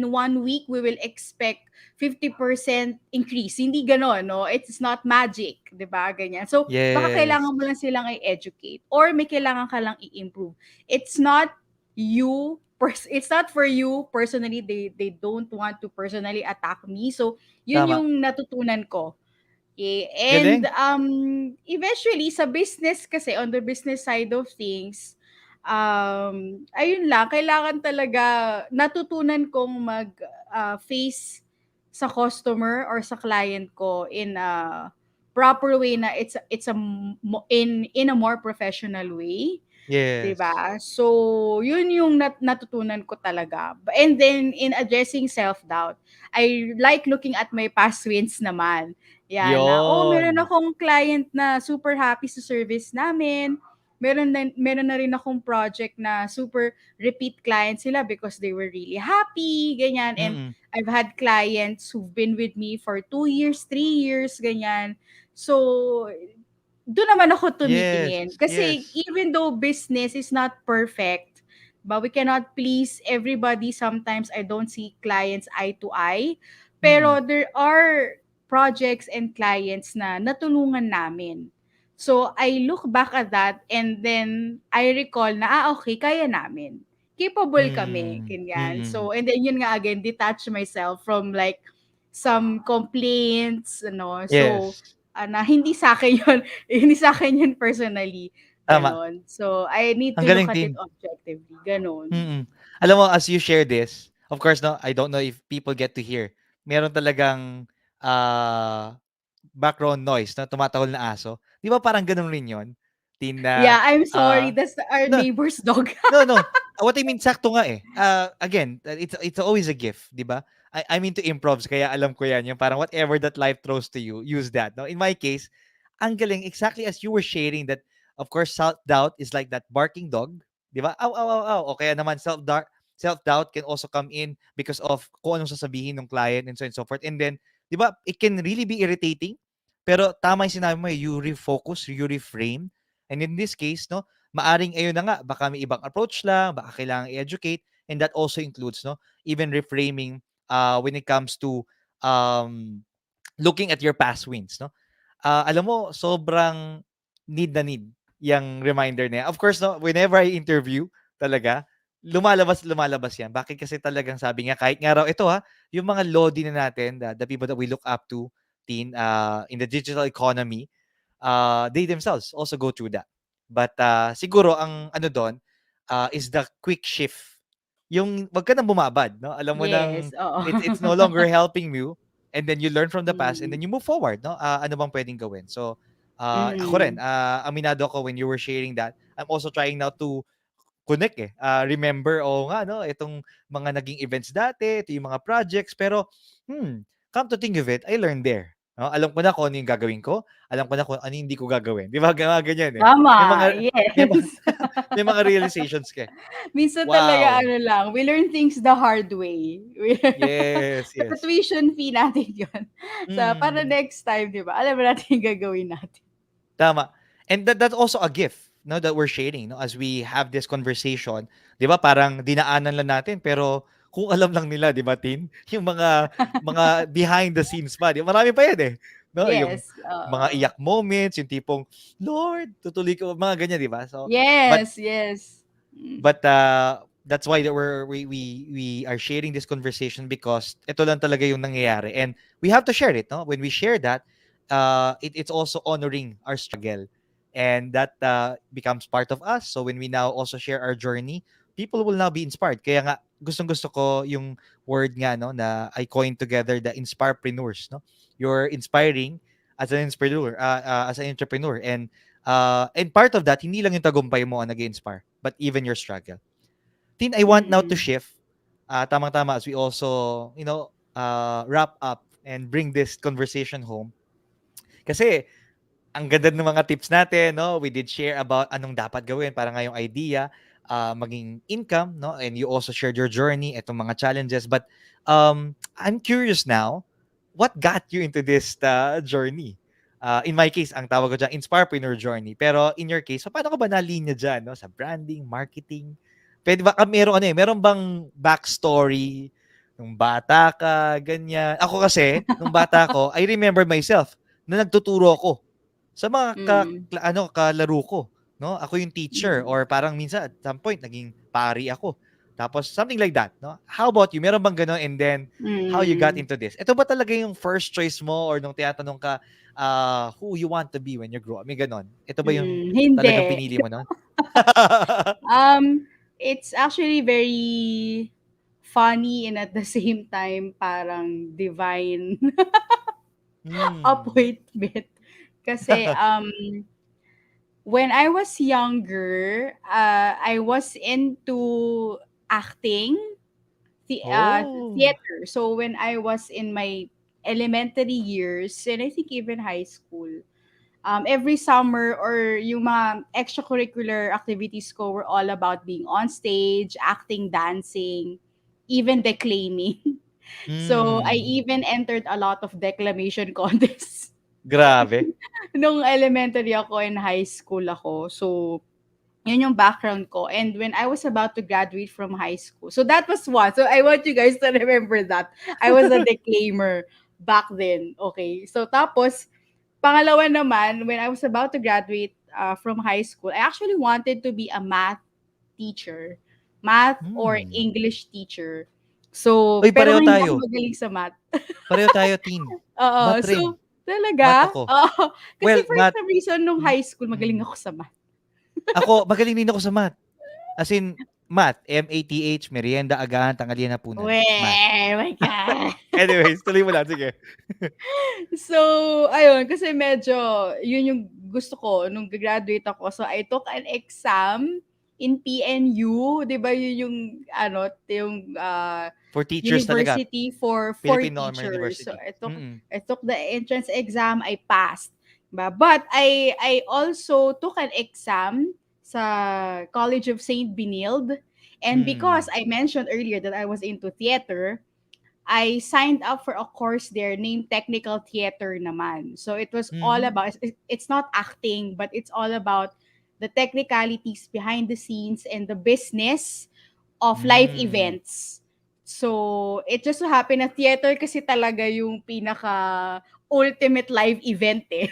1 week we will expect 50% increase. Hindi gano'n, no? It's not magic, 'di ba? Ganyan. So baka Yes. kailangan mo lang silang i-educate or may kailangan ka lang i-improve. It's not you it's not for you personally. They don't want to personally attack me. So yun Tama. yung natutunan ko. Okay. And Galing. eventually sa business kasi, on the business side of things, ayun lang, kailangan talaga natutunan kong mag face sa customer or sa client ko in a proper way, na in a more professional way. 'Di Yes. ba? So, yun yung natutunan ko talaga. And then in addressing self-doubt, I like looking at my past wins naman. Yan na, oh, meron Yon. akong client na super happy sa service namin. Meron na rin akong project na super repeat client sila because they were really happy, ganyan. And Mm. I've had clients who've been with me for 2 years, 3 years, ganyan. So, doon naman ako Yes. tumitingin. Kasi Yes. even though business is not perfect, but we cannot please everybody. Sometimes I don't see clients eye to eye. Mm. Pero there are projects and clients na natulungan namin. So I look back at that and then I recall na, okay, kaya namin. Capable kami, Mm. ganyan. Mm. So, and then yun nga again, detach myself from like some complaints, ano. So, Yes. na hindi sa akin yun, hindi sa akin yun personally, Tama. gano'n. So, I need Ang to look galing, at it Tin. objectively, gano'n. Mm. Alam mo, as you share this, of course, no, I don't know if people get to hear. Meron talagang ah, background noise na tumatahol na aso. 'Di ba parang gano'n rin 'yon? Tin na, Yeah, I'm sorry, ah, that's our no, neighbor's dog. no, no. What I mean, sakto nga eh. Again, it's always a gift, 'di ba? I'm into improvs kaya alam ko 'yan, yung parang whatever that life throws to you, use that. No, in my case, ang galing exactly as you were sharing that. Of course, self-doubt is like that barking dog, 'di ba? Aw, aw, aw, aw. O kaya naman self-doubt can also come in because of kung anong sasabihin ng client and so on and so forth. And then, 'di ba, it can really be irritating. Pero tama yung sinabi mo, you refocus, you reframe. And in this case, no, maaring ayun na nga, baka may ibang approach lang, baka kailangan i-educate, and that also includes, no, even reframing when it comes to um, looking at your past wins, no. Alam mo, sobrang need na need yung reminder na yan. Of course, no, whenever I interview, talaga, lumalabas yan. Bakit? Kasi talagang sabi nga, kahit nga raw, ito ha, yung mga lodi na natin, the people that we look up to, in the digital economy, they themselves also go through that. But siguro ang ano doon is the quick shift. Yung wag ka nang bumabad, no? Alam mo nang Yes, oo. it's no longer helping you, and then you learn from the past and then Mm. you move forward, no? Ano bang pwedeng gawin? So ako rin, Mm. aminado ako when you were sharing that. I'm also trying now to connect eh. Remember, nga, no, itong mga naging events dati, ito yung mga projects, pero, come to think of it, I learned there. No? Alam ko na kung ano yung gagawin ko, alam ko na kung ano yung hindi ko gagawin. Di ba? Ganyan eh. May mga, Tama, may mga, yes. may mga realizations ka. Eh. Minsan talaga Wow. ano lang, we learn things the hard way. Yes, Sa yes. tuition fee natin yun. Sa para Mm. next time, 'di ba? Alam mo natin yung gagawin natin. Tama. And that's also a gift, no, that we're sharing, no, as we have this conversation. 'Di ba parang dinaanan lang natin pero kung alam lang nila, 'di ba, Tin, yung mga behind the scenes pa, 'di ba? Marami pa 'yan eh. No, yung Yes, mga oo. iyak moments, yung tipong, Lord, tutuloy ko, mga ganyan, 'di ba? So, but Yes, yes. Mm. that's why that we are sharing this conversation because ito lang talaga yung nangyayari and we have to share it, no? When we share that, it's also honoring our struggle, and that becomes part of us. So when we now also share our journey, people will now be inspired. Kaya nga gustong-gusto ko yung word nga, no, na I coined together, the inspirepreneurs, no? You're inspiring as an entrepreneur, and part of that, hindi lang yung tagumpay mo ang nag-inspire, but even your struggle. Tin, I want now to Mm. shift. Tamang-tama as we also, wrap up and bring this conversation home. Kasi ang ganda ng mga tips natin, no? We did share about anong dapat gawin para ngayong idea, maging income, no? And you also shared your journey, itong mga challenges. But I'm curious now, what got you into this journey? In my case, ang tawag ko dyan, Inspirepreneur journey. Pero in your case, so paano ka ba nalinya dyan, no? Sa branding, marketing? Pwede ba, meron bang backstory nung bata ka, ganyan? Ako kasi, nung bata ko, I remember myself na nagtuturo ako sa mga Mm. kalaro ko, 'no? Ako yung teacher Mm. or parang minsan at some point naging pari ako. Tapos something like that, no? How about you? Meron bang gano'n and then how you got Mm. into this? Ito ba talaga yung first choice mo or nung tinatanong ka, who you want to be when you grow up? May gano'n. Ito ba yung talagang Hindi. pinili mo nun? Um, it's actually very funny and at the same time parang divine Hmm. appointment. Kasi when I was younger, I was into acting, Oh. theater. So when I was in my elementary years and I think even high school, every summer or yung mga extracurricular activities ko were all about being on stage, acting, dancing, even declaiming. So I Hmm. even entered a lot of declamation contests Grabe. nung elementary ako and high school ako. So yun yung background ko. And when I was about to graduate from high school, so that was one. So I want you guys to remember that. I was a declaimer back then. Okay. So tapos, pangalawa naman, when I was about to graduate from high school, I actually wanted to be a math teacher. Math or Hmm. English teacher. So, Uy, pero pareho hindi ako tayo. magaling sa math. Pareho tayo, teen. Oo. Math rin. So, Math talaga? ako. Oo. Kasi Well, for math. some reason, nung high school, magaling Mm. ako sa math. Ako, magaling din ako sa math. As in, math. M-A-T-H, merienda, agahan, tanghalian, hapunan. Math. Weh, my God. Anyways, tuloy mo lang. Sige. So, ayun, kasi medyo, yun yung gusto ko nung graduate ako. So, I took an exam in PNU, di ba yun yung, yung For teachers talaga. university for Philippine Normal teachers. So, University. Mm. I took the entrance exam, I passed. Diba? But I also took an exam sa College of Saint Benilde. And because Mm. I mentioned earlier that I was into theater, I signed up for a course there named Technical Theater naman. So it was all Mhm. about, it's not acting, but it's all about the technicalities behind the scenes and the business of live Hmm. events. So, it just so happened na theater kasi talaga yung pinaka ultimate live event eh.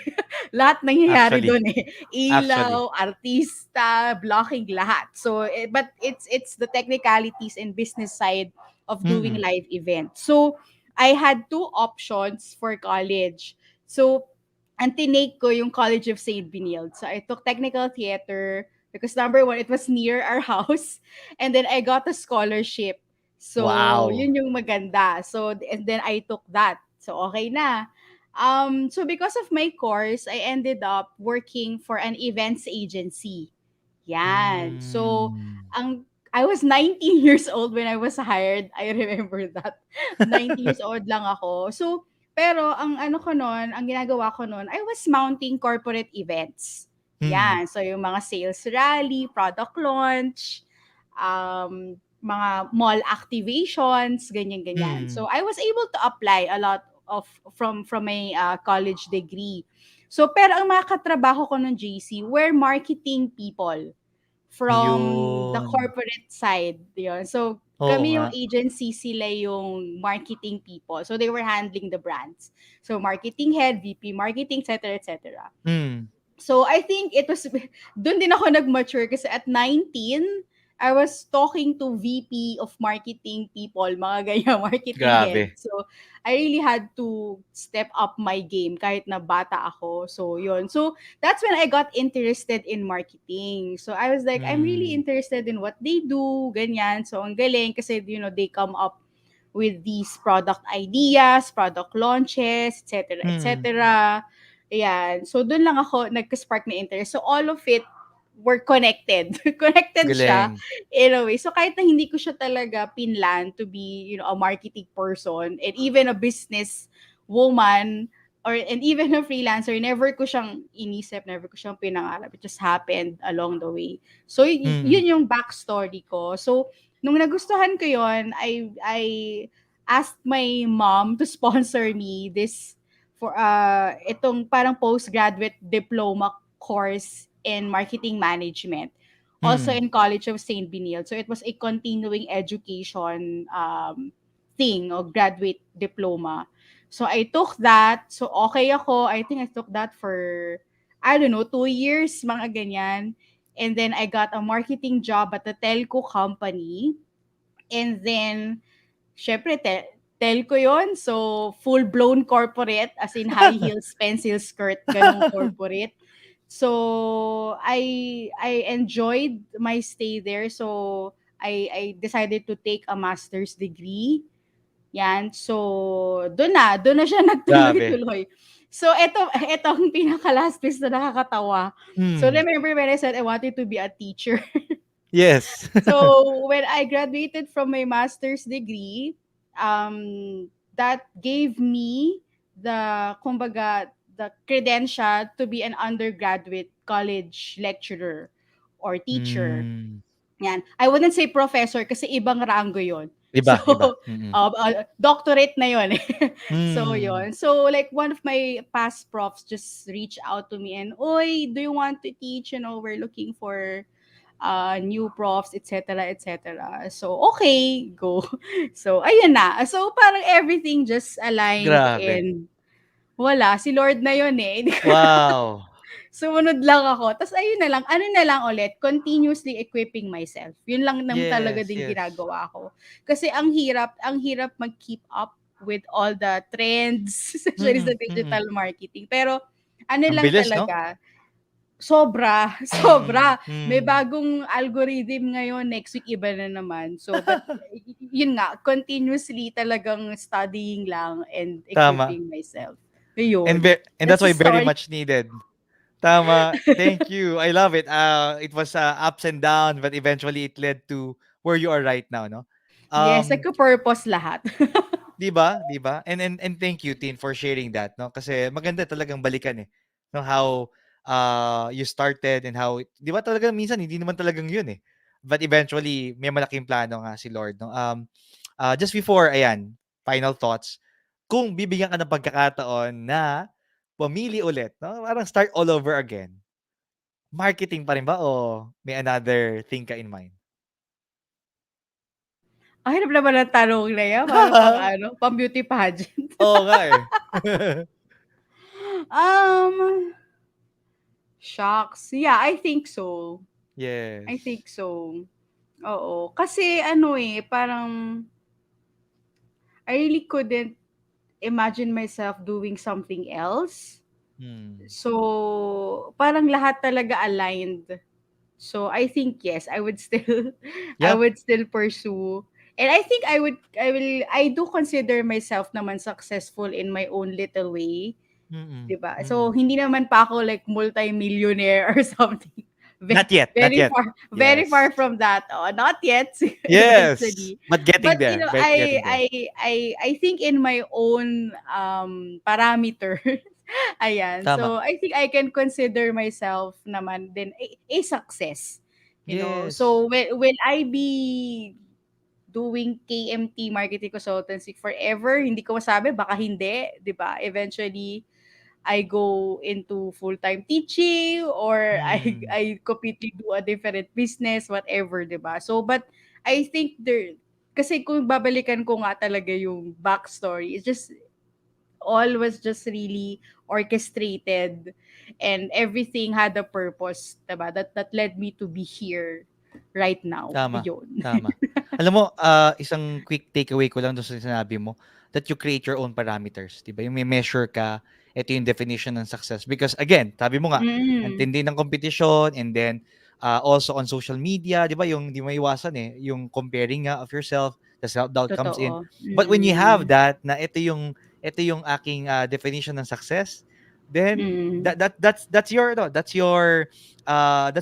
Lahat nangyayari Actually. doon eh. Actually. Ilaw, artista, blocking, lahat. So, but it's the technicalities and business side of doing Mm. live events. So, I had two options for college. So, ang tinake ko yung College of St. Benilde. So, I took technical theater because number one, it was near our house. And then I got a scholarship. So, Wow. yun yung maganda. So, and then I took that. So, okay na. So because of my course, I ended up working for an events agency. Yan. So, Hmm. I was 19 years old when I was hired. I remember that. 19 years old lang ako. So, pero ang ano ko noon, ang ginagawa ko noon, I was mounting corporate events. Mm. Yan. So, yung mga sales rally, product launch, mga mall activations, ganyan-ganyan. So, Mm. I was able to apply a lot of from my college degree. So, pero ang mga katrabaho ko ng JC were marketing people from the Yun. corporate side. Yun. So, Oo kami nga. yung agency, sila yung marketing people. So, they were handling the brands. So, marketing head, VP marketing, etc., etc. Mm. So, I think it was, doon din ako nag-mature kasi at 19, I was talking to VP of marketing people, mga ganyan, marketing head. Grabe. So, I really had to step up my game kahit na bata ako. So, yun. So, that's when I got interested in marketing. So, I was like, I'm really Mm. interested in what they do, ganyan. So, ang galing kasi, they come up with these product ideas, product launches, etc., Mm. etc. Ayan. So, dun lang ako nagka-spark na interest. So, all of it were connected. Connected siya Galing. in a way. So, kahit na hindi ko siya talaga pinlan to be, a marketing person and even a business woman or and even a freelancer, never ko siyang inisip, never ko siyang pinangarap. It just happened along the way. So, Mm. yun yung backstory ko. So, nung nagustuhan ko yon, I asked my mom to sponsor me this for itong parang postgraduate diploma course in marketing management, also Mm. in College of St. Benilde. So it was a continuing education thing or graduate diploma. So I took that. So okay ako. I think I took that for I don't know, 2 years, mga ganyan. And then I got a marketing job at a telco company. And then, syempre, tell ko yon. So, full-blown corporate, as in high heels, pencil skirt, ganong corporate. So, I enjoyed my stay there. So, I decided to take a master's degree. Yan. So, doon na siya Grabe. nagtuloy-tuloy. So, eto ang pinaka-last piece na nakakatawa. So, Hmm. remember when I said I wanted to be a teacher? Yes. So when I graduated from my master's degree, that gave me the kumbaga the credential to be an undergraduate college lecturer or teacher. Hmm. Yan. I wouldn't say professor kasi ibang rango yon. So, Iba, iba. Mm. doctorate na yon. So, Hmm. yon. So, like, one of my past profs just reached out to me and, Oy, do you want to teach? We're looking for new profs, etc., etc. So, okay, go. So, ayun na. So, parang everything just aligned Grabe. and wala, si Lord na yun eh. Wow. Sumunod lang ako. Tapos ayun na lang, ano na lang ulit, continuously equipping myself. Yun lang naman talaga Yes, din yes. ginagawa ko. Kasi ang hirap mag-keep up with all the trends, especially sa Mm, mm. digital marketing. Pero ano Ang lang bilis, 'no? talaga, sobra, Mm, sobra. May mm. bagong algorithm ngayon, next week iba na naman. So, but yun nga, continuously talagang studying lang and Tama. equipping myself. Yun. And That's that's the why very story. much needed. Tama. Thank you. I love it. It was ups and downs, but eventually it led to where you are right now, no? Yes, Um, nagka-purpose lahat. 'Di ba? 'Di ba? And thank you, Tin, for sharing that, no? Kasi maganda talagang balikan eh. No, how you started and how 'di ba talaga minsan hindi naman talagang 'yun eh. But eventually may malaking plano nga si Lord, no? Just before ayan, final thoughts. Kung bibigyan ka ng pagkakataon na pumili ulit, no? Parang start all over again. Marketing pa rin ba o may another thing ka in mind? Ang hirap naman ng tanong na yan, parang pang ano, pang beauty pageant. Oo nga eh. Um, Shocks. Yeah, I think so. I Yes. think so. Oo. Kasi ano eh, parang I really couldn't imagine myself doing something else. Hmm. So, parang lahat talaga aligned. So, I think yes, I would still I Yeah. would still pursue. And I think I do consider myself naman successful in my own little way. Mm, 'Di ba? So, mm. hindi naman pa ako like multi-millionaire or something. Not yet, not yet. Very far Yes. from that. Oh, not yet Yes, eventually. but getting But there, I getting there. I I think in my own parameter. Ayan. Tama. So, I think I can consider myself naman din a success. Yes. So will I be doing KMT marketing consultancy forever? Hindi ko masabi, baka hindi, 'di ba? Eventually I go into full-time teaching or Hmm, I completely do a different business, whatever, 'di ba? So but I think there kasi kung babalikan ko nga talaga yung backstory, it's just all was just really orchestrated and everything had a purpose, 'di ba? That led me to be here right now. tama, Ayun. tama. Alam mo, isang quick takeaway ko lang dun sa sinabi mo, that you create your own parameters, 'di ba? Yung may measure ka, ito yung definition ng success. Because again, sabi mo nga, ang Mm. tindi ng competition and then also on social media, 'di ba? Yung di maiwasan eh, yung comparing nga of yourself, the self-doubt comes in. Totoo. But when you have Mm. that, na ito yung aking definition ng success, then Mm. that's your no, that's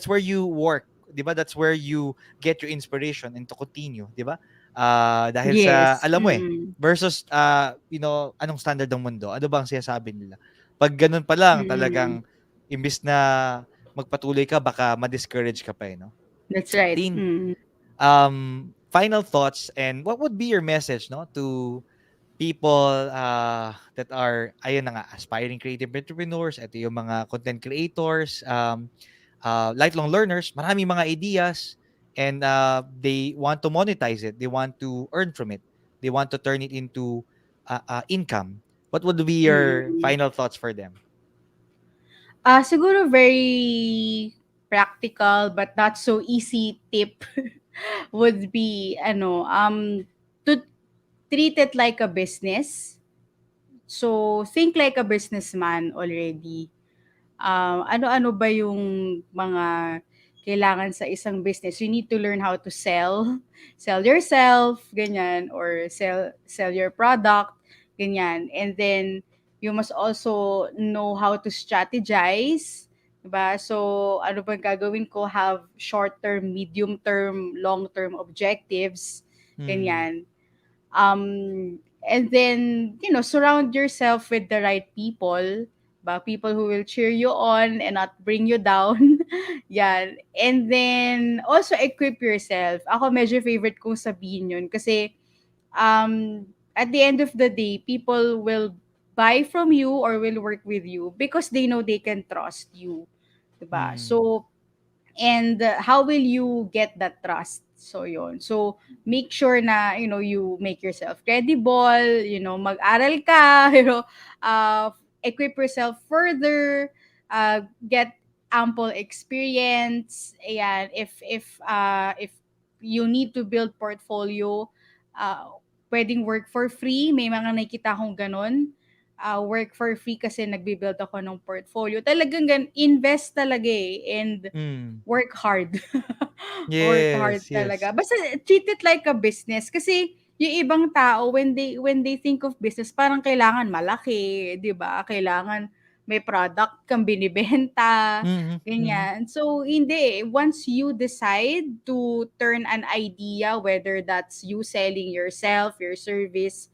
where you work, 'di ba? That's where you get your inspiration and to continue, 'di ba? Dahil sa Yes. alam mo eh Mm. versus anong standard ng mundo? Ano ba ang sinasabi nila? Pag ganun pa lang Mm. talagang imbis na magpatuloy ka baka ma-discourage ka pa eh, no? That's right. Teen, Mm. final thoughts and what would be your message no to people that are ayun na nga aspiring creative entrepreneurs, ito yung mga content creators, lifelong learners, maraming mga ideas and they want to monetize it. They want to earn from it. They want to turn it into income. What would be your Mm. final thoughts for them? Siguro very practical but not so easy tip. would be to treat it like a business. So think like a businessman already. Ano-ano ba yung mga kailangan sa isang business? You need to learn how to sell yourself, ganyan, or sell your product, ganyan. And then you must also know how to strategize, diba? So ano ba gagawin ko? Have short term, medium term, long term objectives, Mm. ganyan. And then surround yourself with the right people, ba, people who will cheer you on and not bring you down. Yan. And then also equip yourself. Ako medyo favorite kong sabihin yun kasi at the end of the day, people will buy from you or will work with you because they know they can trust you, diba? Mm. So and how will you get that trust? So yon, so make sure na you make yourself credible, mag-aral ka, uh, equip yourself further, get ample experience. Ayan, if you need to build portfolio, uh, pwedeng work for free. May mga nakita akong ganun. Work for free kasi nagbi-build ako ng portfolio. Talagang invest talaga eh. And Mm. work hard. Work hard Yes, talaga. yes. Basta treat it like a business kasi yung ibang tao when they think of business parang kailangan malaki, 'di ba? Kailangan may product kang binibenta, Mhm, mhm. ganyan. So hindi, once you decide to turn an idea, whether that's you selling yourself, your service,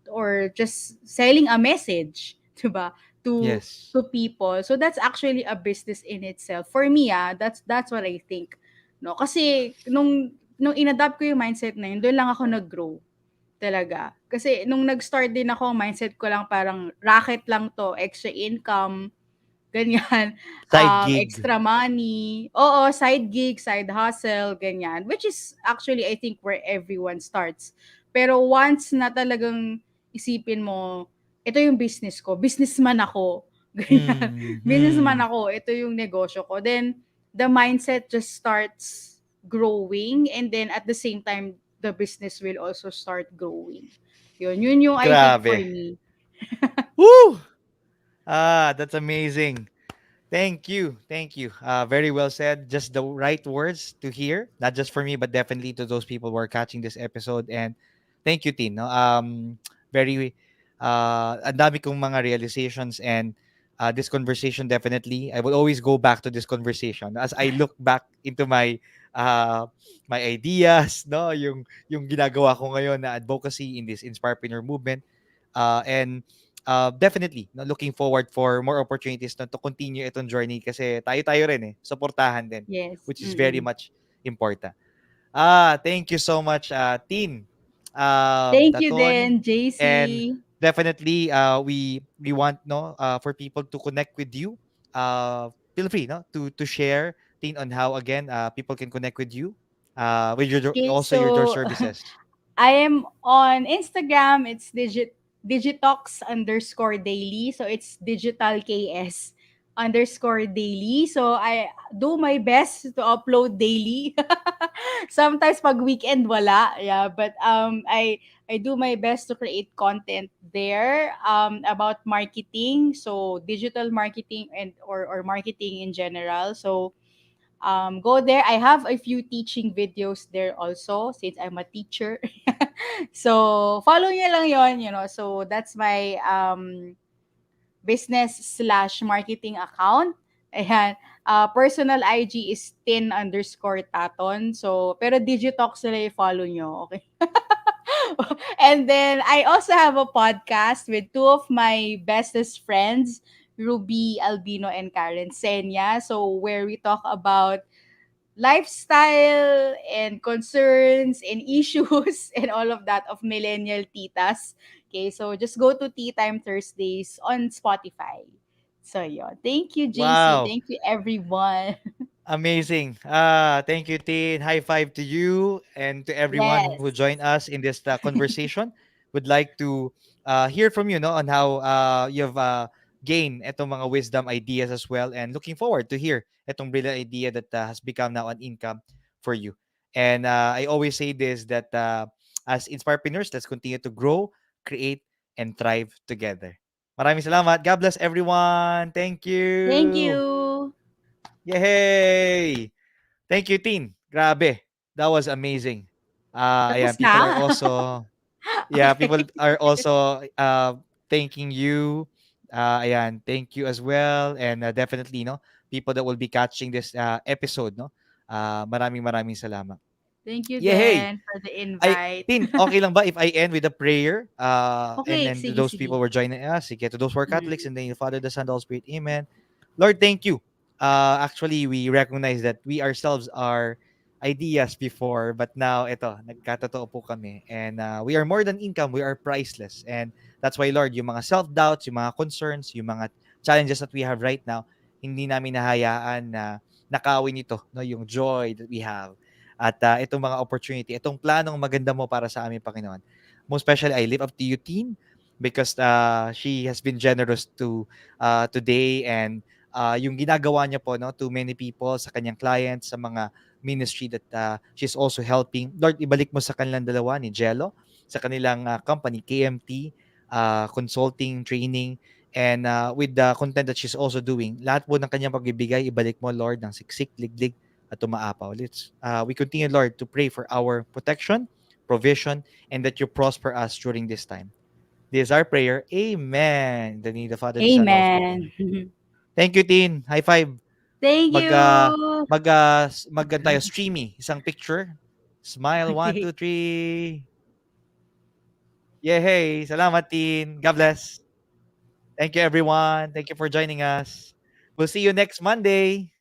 or just selling a message, 'di ba? To Yes. to people. So that's actually a business in itself. For me, that's what I think. No, kasi nung inadapt ko yung mindset na yun, doon lang ako nag-grow talaga. Kasi nung nag-start din ako, mindset ko lang parang racket lang to, extra income, ganyan. Side gig. Extra money. Oo, side gig, side hustle, ganyan. Which is actually, I think, where everyone starts. Pero once na talagang isipin mo, ito yung business ko, businessman ako, ganyan. Businessman Mhm. ako, ito yung negosyo ko. Then, the mindset just starts growing and then at the same time, the business will also start growing. Yun yung I think for Grabe. me. Woo! That's amazing. Thank you. Thank you. Very well said. Just the right words to hear, not just for me, but definitely to those people who are catching this episode. And thank you, Tin. No? Very, ang dami kong mga realizations and this conversation definitely. I will always go back to this conversation as I look back into uh, my ideas, no, yung ginagawa ko ngayon na advocacy in this Inspirepreneur movement. And definitely no, looking forward for more opportunities no, to continue itong journey kasi tayo-tayo rin suportahan din, Yes. which is very Mm-mm. much important. Thank you so much, Tin, Thank you Taton, then, and JC. definitely we want no for people to connect with you. Feel free no to share Tin on how again people can connect with you with your Okay, also your so services. I am on Instagram. It's digitox_daily. So it's digital KS underscore daily. So I do my best to upload daily. Sometimes pag weekend wala. Yeah, but I do my best to create content there about marketing. So digital marketing and or marketing in general. So go there. I have a few teaching videos there also since I'm a teacher. So follow nyo lang yon. So that's my business/marketing account. Ayan. Personal IG is tin_taton. So, pero Digitox nila i-follow nyo. Okay. And then I also have a podcast with two of my bestest friends, Ruby Albino and Karen Senya. So where we talk about lifestyle and concerns and issues and all of that of millennial titas. Okay, so just go to Tea Time Thursdays on Spotify. So yeah, thank you, JC. Wow. Thank you, everyone. Amazing. Thank you, Tin. High five to you and to everyone who joined Yes. us in this conversation. Would like to hear from you no, on how you've gained itong mga wisdom ideas as well. And looking forward to hear itong brilliant idea that has become now an income for you. And I always say this that as inspirepreneurs, let's continue to grow, create, and thrive together. Maraming salamat. God bless everyone. Thank Thank you. you. Yay! Thank you, Tin. Grabe. That was amazing. Ayan, Tapos people are na? also, yeah, people Okay. are also thanking you. Ayan, thank you as well. And definitely, no, people that will be catching this episode, no. Maraming salamat. Thank you Yay! then for the Ay, invite. Tin, okay lang ba if I end with a prayer? And Okay, then to sige, those people sige. who are joining us, sige, to those who are Catholics, Mm. and then the Father, the Son, the Holy Spirit, Amen. Lord, thank you. Actually, we recognize that we ourselves are ideas before, but now, ito, nagkatotoo po kami. And we are more than income, we are priceless. And that's why, Lord, yung mga self-doubts, yung mga concerns, yung mga challenges that we have right now, hindi namin nahayaan na nakawin ito, no, yung joy that we have. At itong mga opportunity, itong planong maganda mo para sa aming Panginoon. Most especially, I live up to you, Teen, because she has been generous to today, and yung ginagawa niya po, no, to many people, sa kanyang clients, sa mga ministry that she's also helping. Lord, ibalik mo sa kanilang dalawa ni Jello, sa kanilang company, KMT, consulting, training, and with the content that she's also doing, lahat po ng kanyang pagbibigay, ibalik mo, Lord, ng siksik, liglig, at tumaapaw. We continue, Lord, to pray for our protection, provision, and that you prosper us during this time. This is our prayer. Amen. In the name of the Father, the Son, and the Holy Spirit. Amen. Amen. Thank you, Tin. High five. Thank Mag, you. tayo, streamy. Isang picture. Smile. One, Okay. two, three. Yay. Salamat, Tin. God bless. Thank you, everyone. Thank you for joining us. We'll see you next Monday.